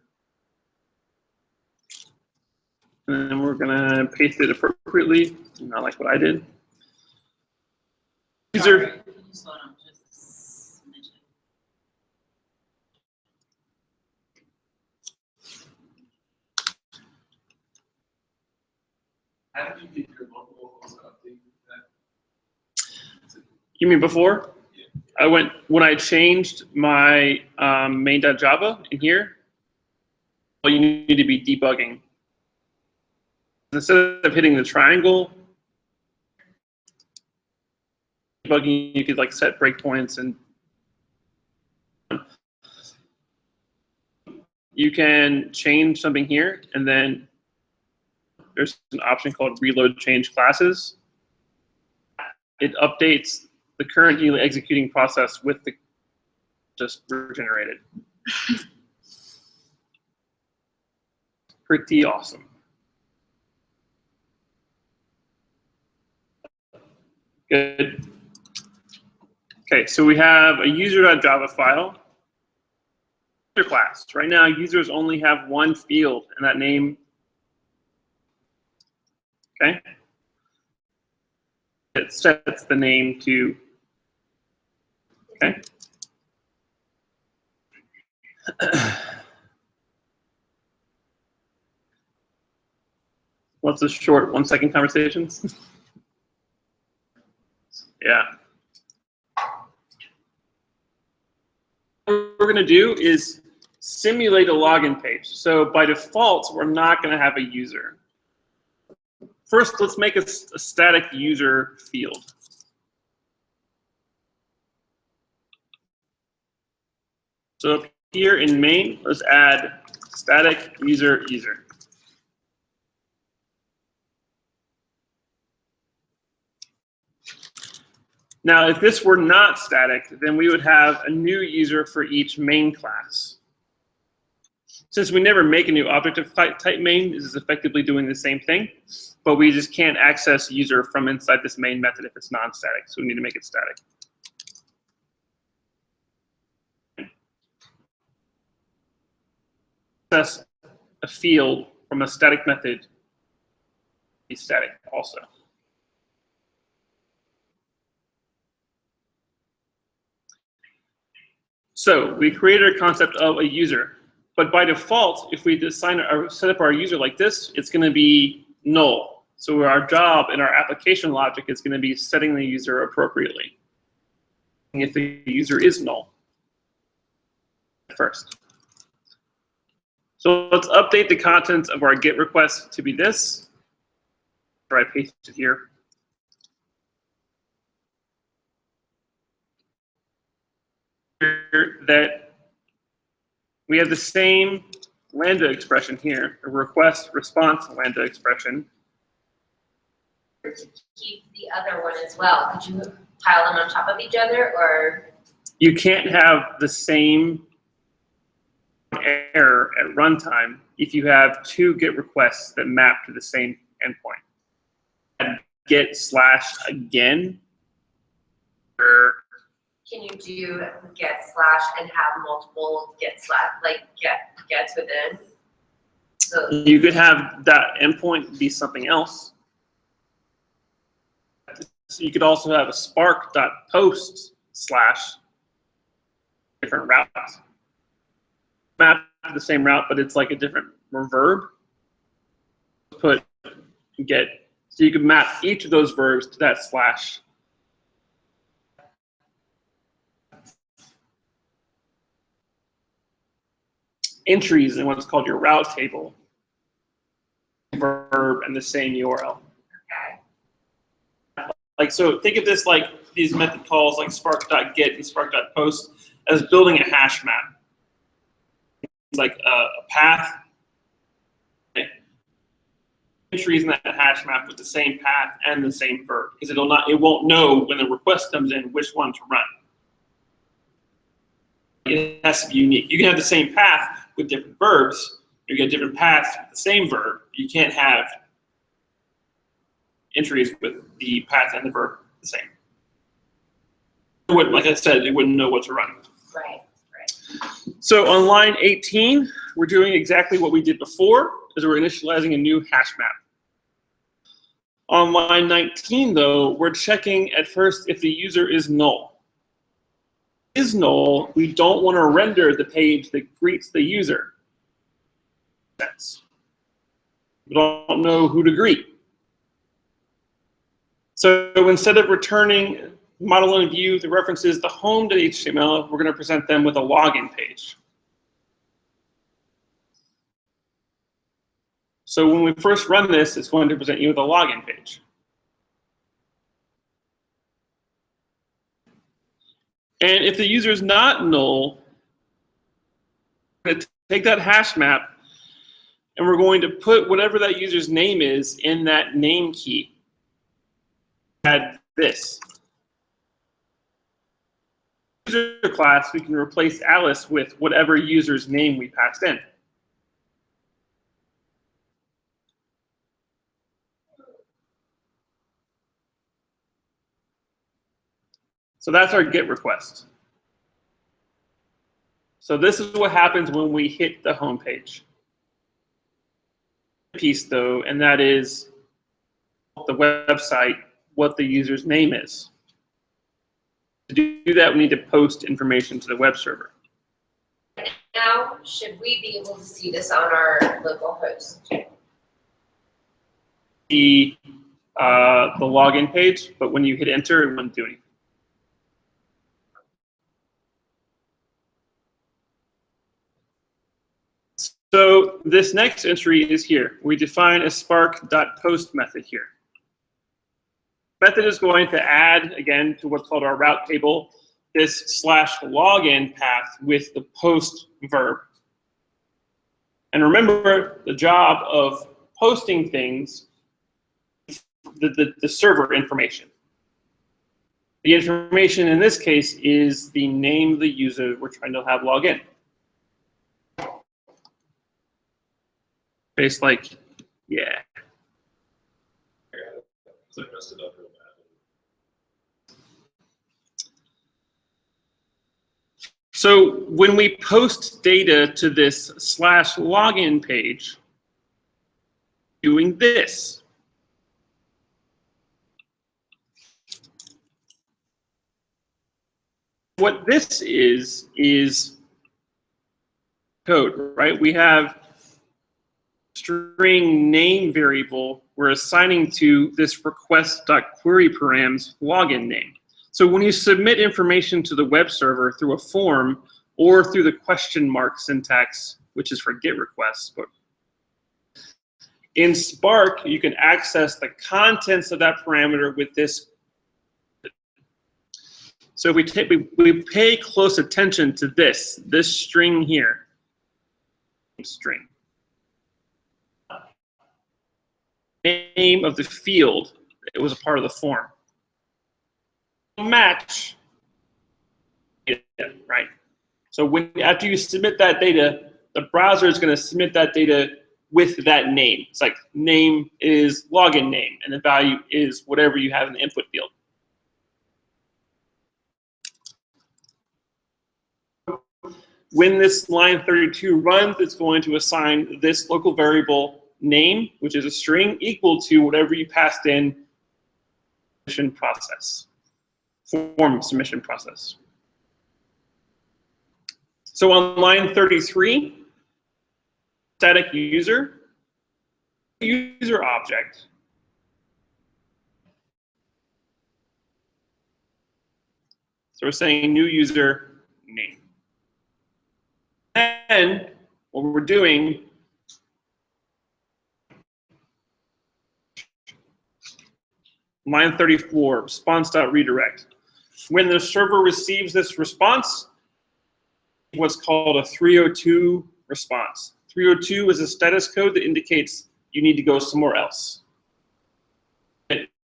And then we're gonna paste it appropriately, not like what I did. User, Sorry, can you slow down just a smidgen? How did you get your local host update that? you mean before? When I changed my main.java in here, well, you need to be debugging. Instead of hitting the triangle, debugging, you could like set breakpoints, and you can change something here, and then there's an option called reload change classes. It updates the currently executing process with the just regenerated. Pretty awesome. Good. Okay, so we have a user.java file. User class. Right now, users only have one field, and that name. Okay. It sets the name to. Okay. What's the short 1 second conversations? Yeah. What we're going to do is simulate a login page. So by default, we're not going to have a user. First, let's make a static user field. So up here in main, let's add static user. Now, if this were not static, then we would have a new user for each main class. Since we never make a new object of type main, this is effectively doing the same thing, but we just can't access user from inside this main method if it's non-static, so we need to make it static. Access a field from a static method is static also. So we created a concept of a user, but by default, if we design or set up our user like this, it's going to be null. So our job in our application logic is going to be setting the user appropriately. If the user is null first. So let's update the contents of our GET request to be this. Or I paste it here. That we have the same Lambda expression here, a request response Lambda expression. Keep the other one as well. Could you pile them on top of each other, or? You can't have the same error at runtime if you have two GET requests that map to the same endpoint. Get / again. Can you do get / and have multiple gets within? So You could have that endpoint be something else. So you could also have a spark.post / different route. Map to the same route, but it's like a different verb. Put get. So you could map each of those verbs to that /. Entries in what's called your route table, verb, and the same URL. okay. Like, so think of this like these method calls like spark.get and spark.post as building a hash map. It's like a path. Entries in that hash map with the same path and the same verb, because it won't know when the request comes in which one to run. It has to be unique. You can have the same path with different verbs. You get different paths with the same verb. You can't have entries with the path and the verb the same. Like I said, it wouldn't know what to run. Right. So on line 18, we're doing exactly what we did before. is we're initializing a new hash map. On line 19, though, we're checking at first if the user is null. If is null, we don't want to render the page that greets the user. We don't know who to greet. So instead of returning model in view that references the home.html, we're going to present them with a login page. So when we first run this, it's going to present you with a login page. And if the user is not null, we're going to take that hash map and we're going to put whatever that user's name is in that name key. Add this. User class, we can replace Alice with whatever user's name we passed in. So that's our GET request. So this is what happens when we hit the home page. Piece though, and that is the website, what the user's name is. To do that, we need to post information to the web server. Now, should we be able to see this on our local host? The login page, but when you hit enter, it wouldn't do anything. So this next entry is here. We define a spark.post method here. Method is going to add, again, to what's called our route table, this /login path with the post verb. And remember, the job of posting things, the server information. The information in this case is the name of the user we're trying to have log in. It's like, yeah. So I messed it up real bad. So when we post data to this /login page, doing this. What this is code, right? We have string name variable we're assigning to this request.queryparams login name. So when you submit information to the web server through a form or through the question mark syntax, which is for GET requests, but in Spark, you can access the contents of that parameter with this. So if we pay close attention to this string here, string. Name of the field, it was a part of the form. Match, right? So after you submit that data, the browser is going to submit that data with that name. It's like name is login name, and the value is whatever you have in the input field. When this line 32 runs, it's going to assign this local variable name, which is a string, equal to whatever you passed in submission process, form submission process. So on line 33, static user object. So we're saying new user name. And what we're doing line 34, response.redirect. When the server receives this response, what's called a 302 response. 302 is a status code that indicates you need to go somewhere else.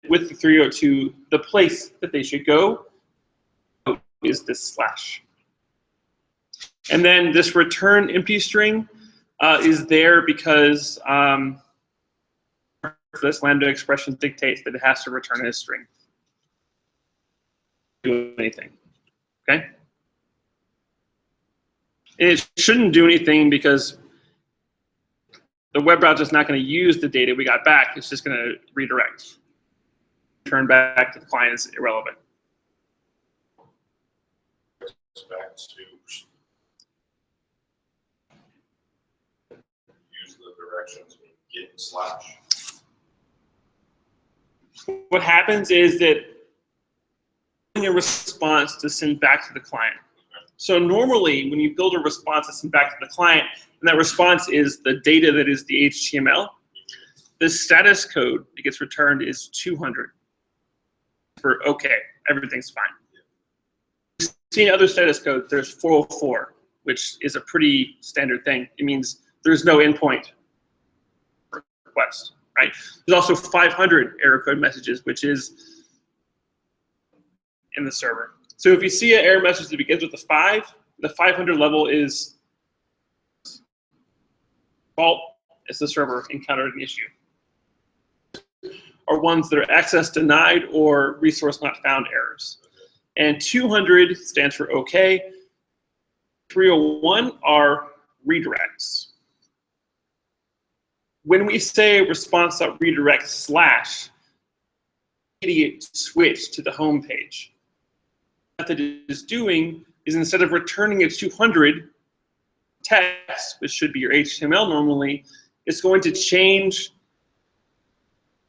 With the 302, the place that they should go is this /. And then this return empty string is there because this Lambda expression dictates that it has to return a string. Do anything, okay? And it shouldn't do anything because the web browser is not going to use the data we got back. It's just going to redirect. Turn back to the client is irrelevant. Back to use the directions in git slash. What happens is that a response to send back to the client. So normally when you build a response to send back to the client, and that response is the data that is the HTML, the status code that gets returned is 200 for okay, everything's fine. You've seen other status codes, there's 404, which is a pretty standard thing. It means there's no endpoint request, right? There's also 500 error code messages, which is in the server. So if you see an error message that begins with a 5, the 500 level is fault. It's the server encountered an issue. Or ones that are access denied or resource not found errors. And 200 stands for OK. 301 are redirects. When we say response.redirect slash, immediate switch to the home page. What that is doing is instead of returning a 200 text, which should be your HTML normally, it's going to change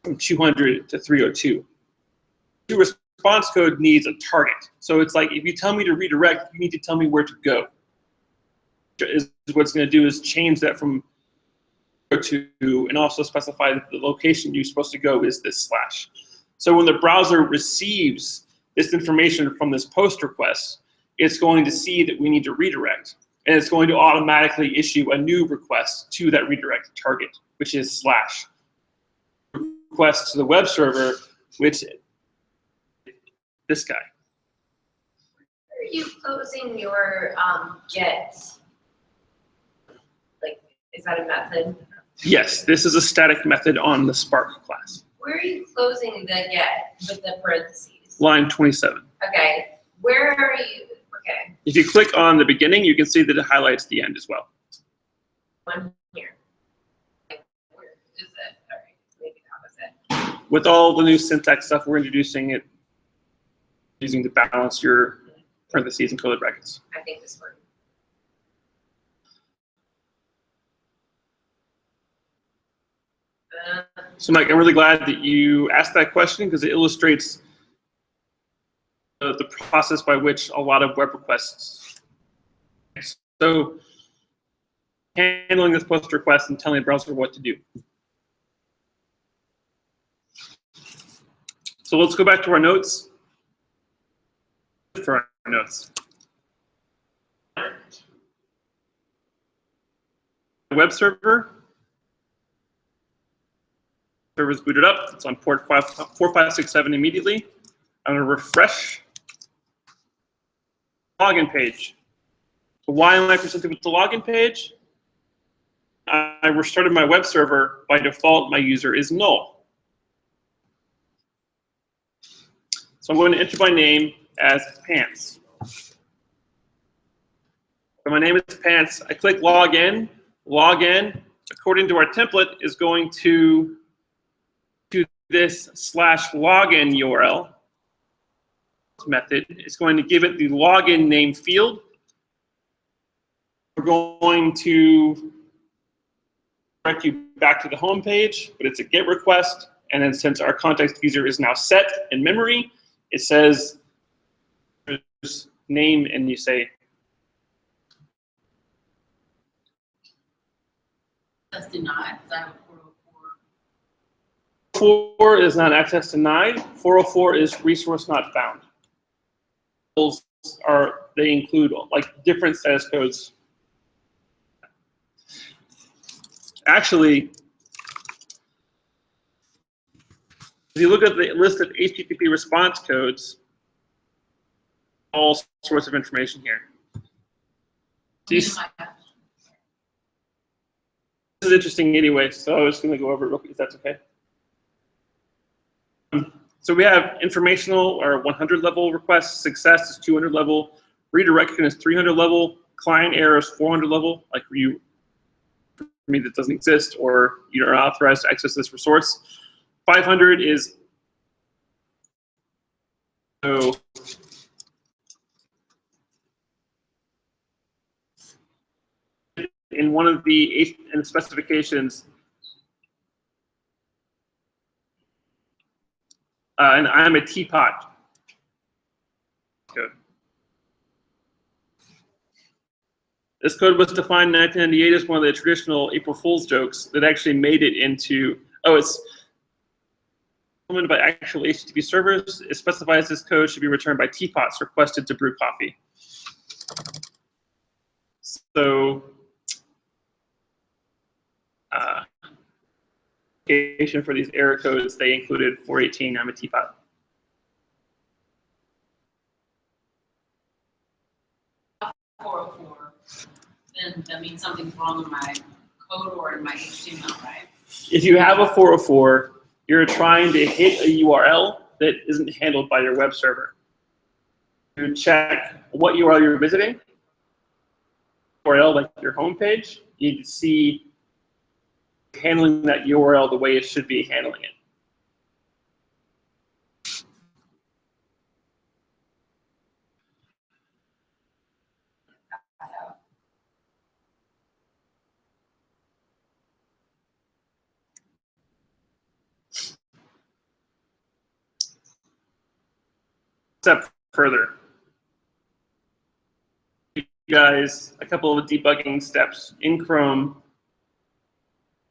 from 200 to 302. Your response code needs a target. So it's like if you tell me to redirect, you need to tell me where to go. What's going to do is change that from to and also specify that the location you're supposed to go is this slash. So when the browser receives this information from this post request, it's going to see that we need to redirect. And it's going to automatically issue a new request to that redirect target, which is slash. Request to the web server, which this guy. Are you closing your get? Like, is that a method? Yes, this is a static method on the Spark class. Where are you closing the get with the parentheses? Line 27. Okay, where are you? Okay, If you click on the beginning, you can see that it highlights the end as well. one here. Like, where is it? All right, maybe that was it. With all the new syntax stuff, we're introducing it using to balance your parentheses and curly brackets. I think this worked. So Mike, I'm really glad that you asked that question because it illustrates the process by which a lot of web requests. So handling this post request and telling the browser what to do. So let's go back to our notes. For our notes. Web server. Server's booted up. It's on port 4567 immediately. I'm going to refresh login page. So why am I presented with the login page? I restarted my web server. By default, my user is null. So I'm going to enter my name as Pants. So my name is Pants. I click login. Login, according to our template, is going to do this /login URL method. It's going to give it the login name field. We're going to direct you back to the home page, but it's a GET request. And then since our context user is now set in memory, it says name and you say That's denied. Is that a 404? 404 is not access denied. 404 is resource not found. Those they include like different status codes. Actually, if you look at the list of HTTP response codes, all sorts of information here. This is interesting anyway, so I was going to go over it real quick, if that's okay. So we have informational or 100 level requests, success is 200 level, redirection is 300 level, client error is 400 level, like me that doesn't exist, or you're not authorized to access this resource. 500 is so in one of the specifications, and I'm a teapot code. This code was defined in 1998 as one of the traditional April Fool's jokes that actually made it into, it's implemented by actual HTTP servers. It specifies this code should be returned by teapots requested to brew coffee. So, for these error codes, they included 418, I'm a teapot. Then that means something's wrong in my code or in my HTML, right? If you have a 404, you're trying to hit a URL that isn't handled by your web server. You check what URL you're visiting, URL like your home page, you need to see handling that URL the way it should be handling it. Step further, you guys, a couple of debugging steps in Chrome.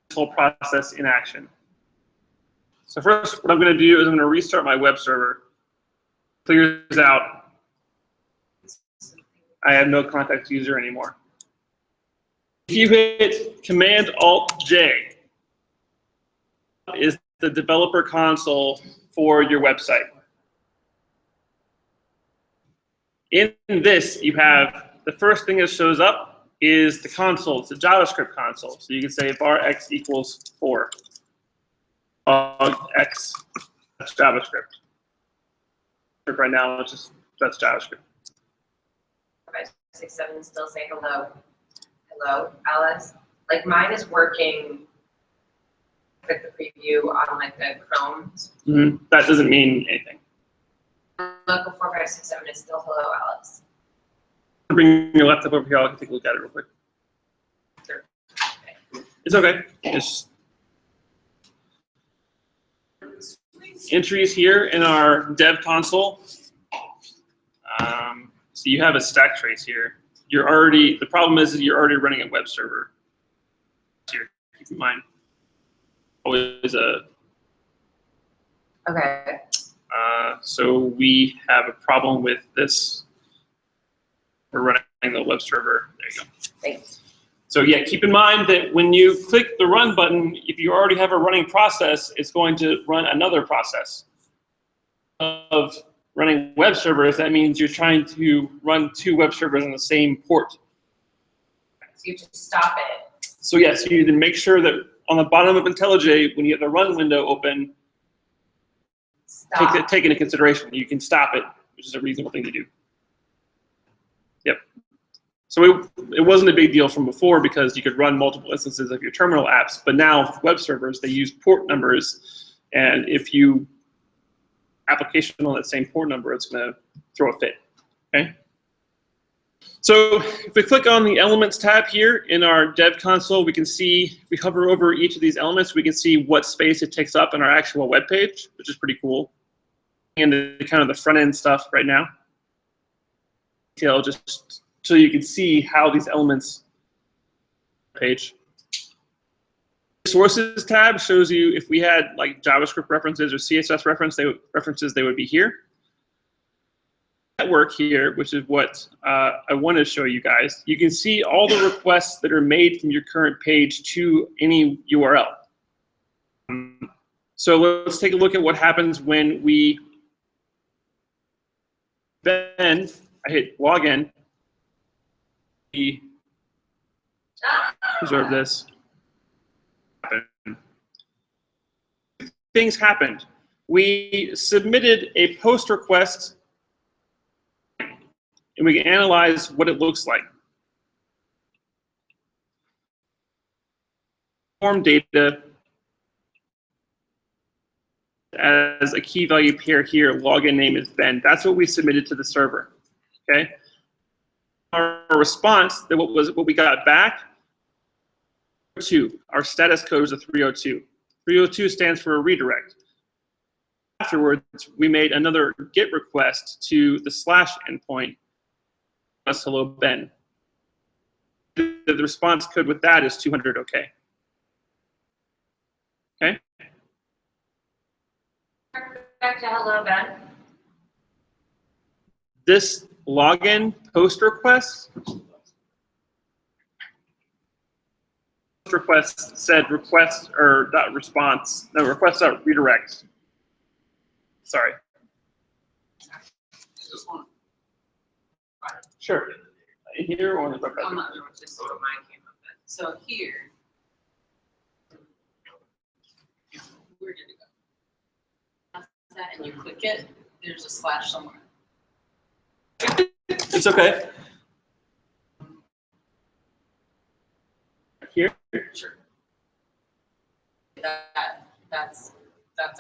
This whole process in action. So first, what I'm going to do is I'm going to restart my web server. Clears out. I have no context user anymore. If you hit Command-Alt-J, is the developer console for your website. In this, you have the first thing that shows up is the console. It's a JavaScript console. So you can say var x equals 4. X, that's JavaScript. Right now, it's just, that's JavaScript. 5, 6, 7 still say hello. Hello, Alice. Like mine is working with the preview on like the Chrome. Mm-hmm. That doesn't mean anything. Local 4, 5, 6, 7 is still hello, Alice. Bring your laptop over here. I can take a look at it real quick. Sure. Okay. It's okay. Just entries here in our dev console. So you have a stack trace here. You're already, the problem is that you're already running a web server. Here, keep in mind. Always a. Okay. So we have a problem with this. We're running the web server. There you go. Thanks. So yeah, keep in mind that when you click the run button, if you already have a running process, it's going to run another process. Of running web servers, that means you're trying to run 2 web servers on the same port. So you just stop it. So yes, you need to make sure that on the bottom of IntelliJ, when you have the run window open, Stop. take into consideration. You can stop it, which is a reasonable thing to do. Yep. So it wasn't a big deal from before because you could run multiple instances of your terminal apps, but now with web servers, they use port numbers, and if you application on that same port number, it's going to throw a fit. Okay. So if we click on the Elements tab here in our Dev console, we can see, if we hover over each of these elements, we can see what space it takes up in our actual web page, which is pretty cool. And the kind of the front end stuff right now. Detail just so you can see how these elements page. Sources tab shows you if we had like JavaScript references or CSS references, they would be here. Network here, which is what I want to show you guys. You can see all the requests that are made from your current page to any URL. So let's take a look at what happens when we then I hit login. We preserve this. Things happened. We submitted a post request, and we can analyze what it looks like. form data as a key value pair here, login name is Ben. That's what we submitted to the server, okay? Our response, that what we got back, our status code is a 302. 302 stands for a redirect. Afterwards, we made another GET request to the slash endpoint, plus hello Ben. The response code with that is 200 OK. Okay? Back to hello, Ben. This login post request said request or dot response, no, request dot redirect. Sorry. Just one. Sure. Here or in the I'm not sure what this is. Mine came up then. So here. Where did it go? That's that, and you click it, there's a slash somewhere. It's okay. Here. Sure. That's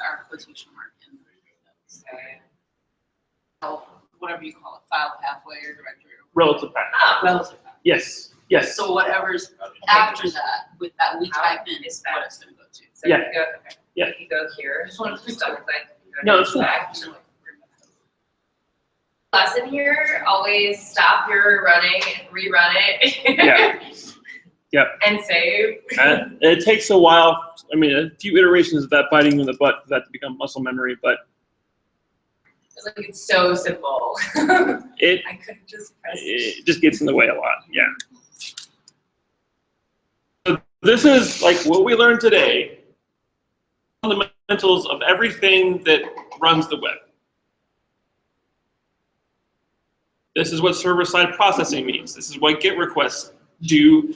our quotation mark in the notes. Oh, whatever you call it, file pathway or directory. Relative path. Relative path. Yes. Yes. So whatever's after that, with that we type in is what it's gonna go to. So Yeah. you go, okay. Yeah. You go here. Just wanted to Double click. No, it's cool. back. Lesson here, always stop your running, rerun it. Yeah. Yep. And save. It takes a while. I mean, a few iterations of that biting you in the butt for that to become muscle memory, but It's like it's so simple. it I could just press. it just gets in the way a lot. Yeah. So this is like what we learned today. Fundamentals of everything that runs the web. This is what server-side processing means. This is what GET requests do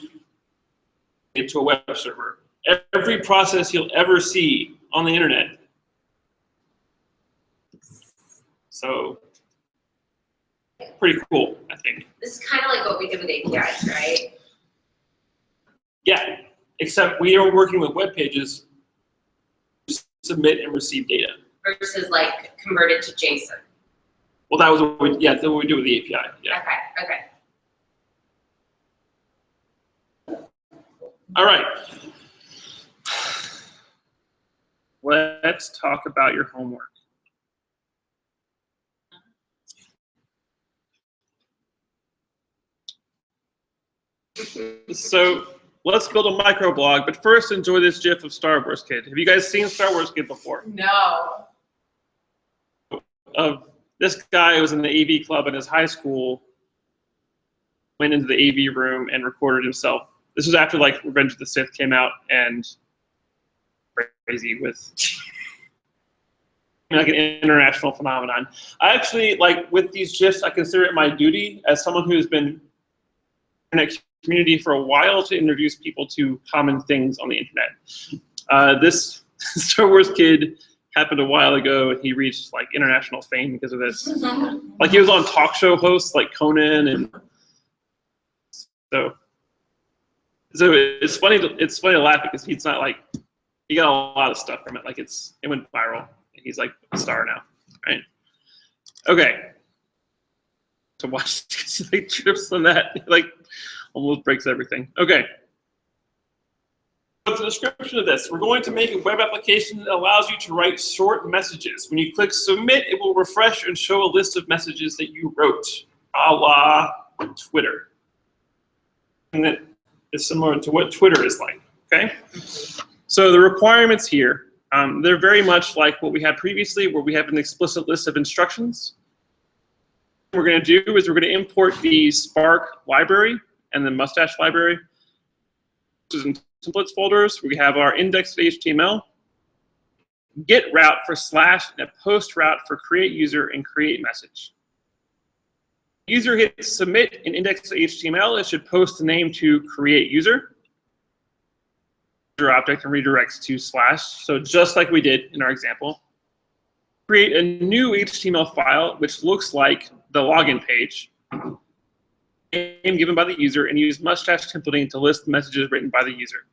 into a web server. Every process you'll ever see on the internet. So, pretty cool, I think. This is kind of like what we did with APIs, right? Yeah, except we are working with web pages to submit and receive data. Versus like converted to JSON. Well, that was what we, yeah, that's what we do with the API. Yeah. Okay, okay. All right. Let's talk about your homework. So let's build a microblog, but first enjoy this GIF of Star Wars Kid. Have you guys seen Star Wars Kid before? No. This guy was in the AV club in his high school, went into the AV room and recorded himself. This was after like Revenge of the Sith came out and crazy with like an international phenomenon. I actually, like with these GIFs, I consider it my duty as someone who's been in a community for a while to introduce people to common things on the internet. This Star Wars Kid happened a while ago, and he reached like international fame because of this. Like he was on talk show hosts like Conan, and so it's funny to laugh because he's not like, he got a lot of stuff from it. Like it went viral, and he's like a star now, right? Okay. To watch like trips on that, like almost breaks everything. Okay. So the description of this, we're going to make a web application that allows you to write short messages. When you click submit, it will refresh and show a list of messages that you wrote, a la Twitter. And that is similar to what Twitter is like, okay? So the requirements here, they're very much like what we had previously, where we have an explicit list of instructions. What we're going to do is we're going to import the Spark library and the Mustache library. This is in templates folders. We have our index.html, get route for slash, and a post route for create user and create message. User hits submit in index.html. It should post the name to create user. User object and redirects to slash. So just like we did in our example. Create a new HTML file, which looks like the login page. Name given by the user, and use Mustache templating to list the messages written by the user.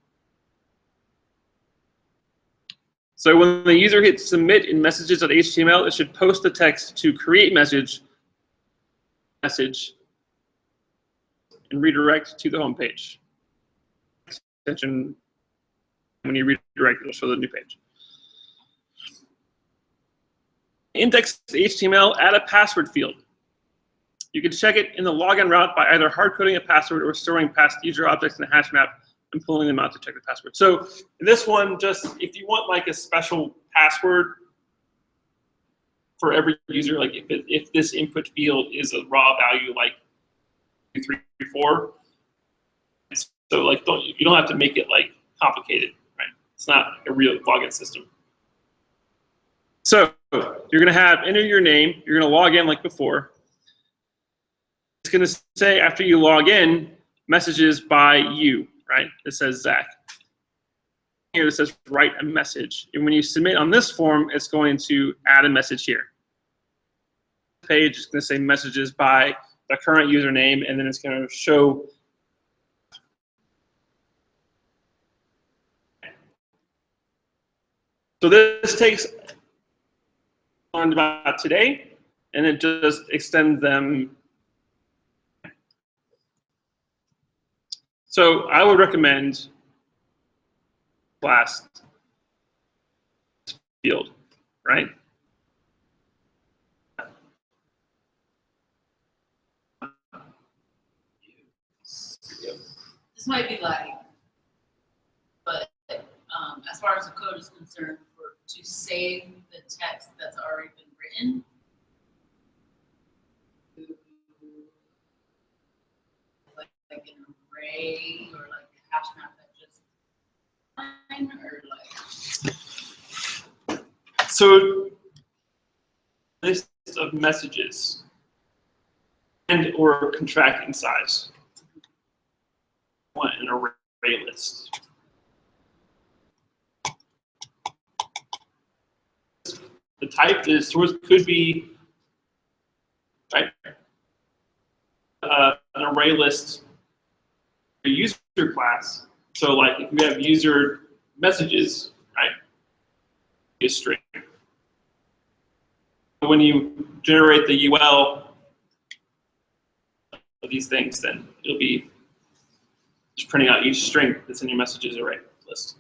So when the user hits submit in messages.html, it should post the text to create message and redirect to the home page. Extension, when you redirect, it'll show the new page. Index.html, add a password field. You can check it in the login route by either hard-coding a password or storing past user objects in a hash map and pulling them out to check the password. So this one, just if you want like a special password for every user, like if this input field is a raw value like 2, 3, 4, so like you don't have to make it like complicated, right? It's not a real login system. So you're gonna have enter your name. You're gonna log in like before. It's gonna say after you log in, messages by you, right? It says Zach. Here it says write a message. And when you submit on this form, it's going to add a message here. This page is gonna say messages by the current username, and then it's gonna show. So this takes learned about today, and it just extends them. So I would recommend last field, right? This might be like, but as far as the code is concerned, to save the text that's already been written, like an array or like a hash map that just fine, or like. So list of messages and or contracting size. Want an array list. The type is source could be right an array list a user class. So like if we have user messages, right, a string. When you generate the UL of these things, then it'll be just printing out each string that's in your messages array list.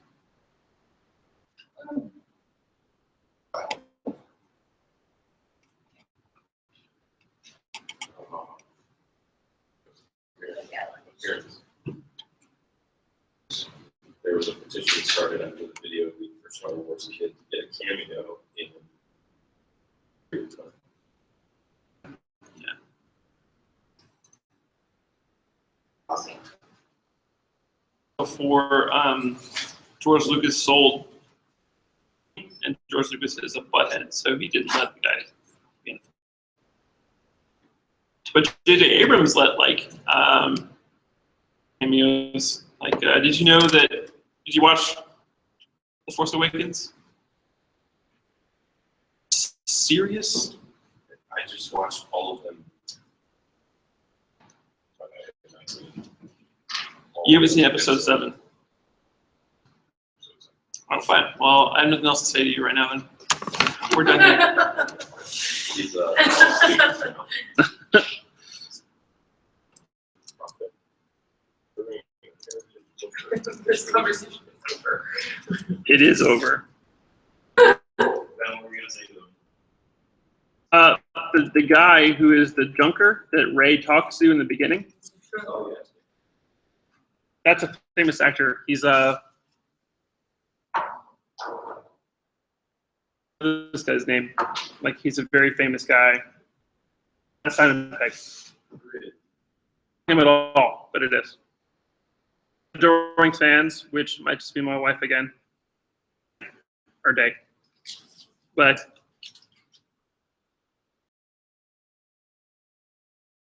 There was a petition started after the video leak for Star Wars Kid to get a cameo in. Yeah. Before George Lucas sold, and George Lucas is a butthead, so he didn't let the guy be in it. But J.J. Abrams let like cameos. Like, did you know that? Did you watch The Force Awakens? Serious? I just watched all of them. You haven't seen episode 7. Oh, fine. Well, I have nothing else to say to you right now. Then we're done here. He's This conversation is over. It is over. Then what were we gonna say to them? The guy who is the junker that Ray talks to in the beginning. Oh yeah. That's a famous actor. He's this guy's name. Like he's a very famous guy. Not Simon Pegg. Him at all, but it is. Adoring fans, which might just be my wife again, or Day. But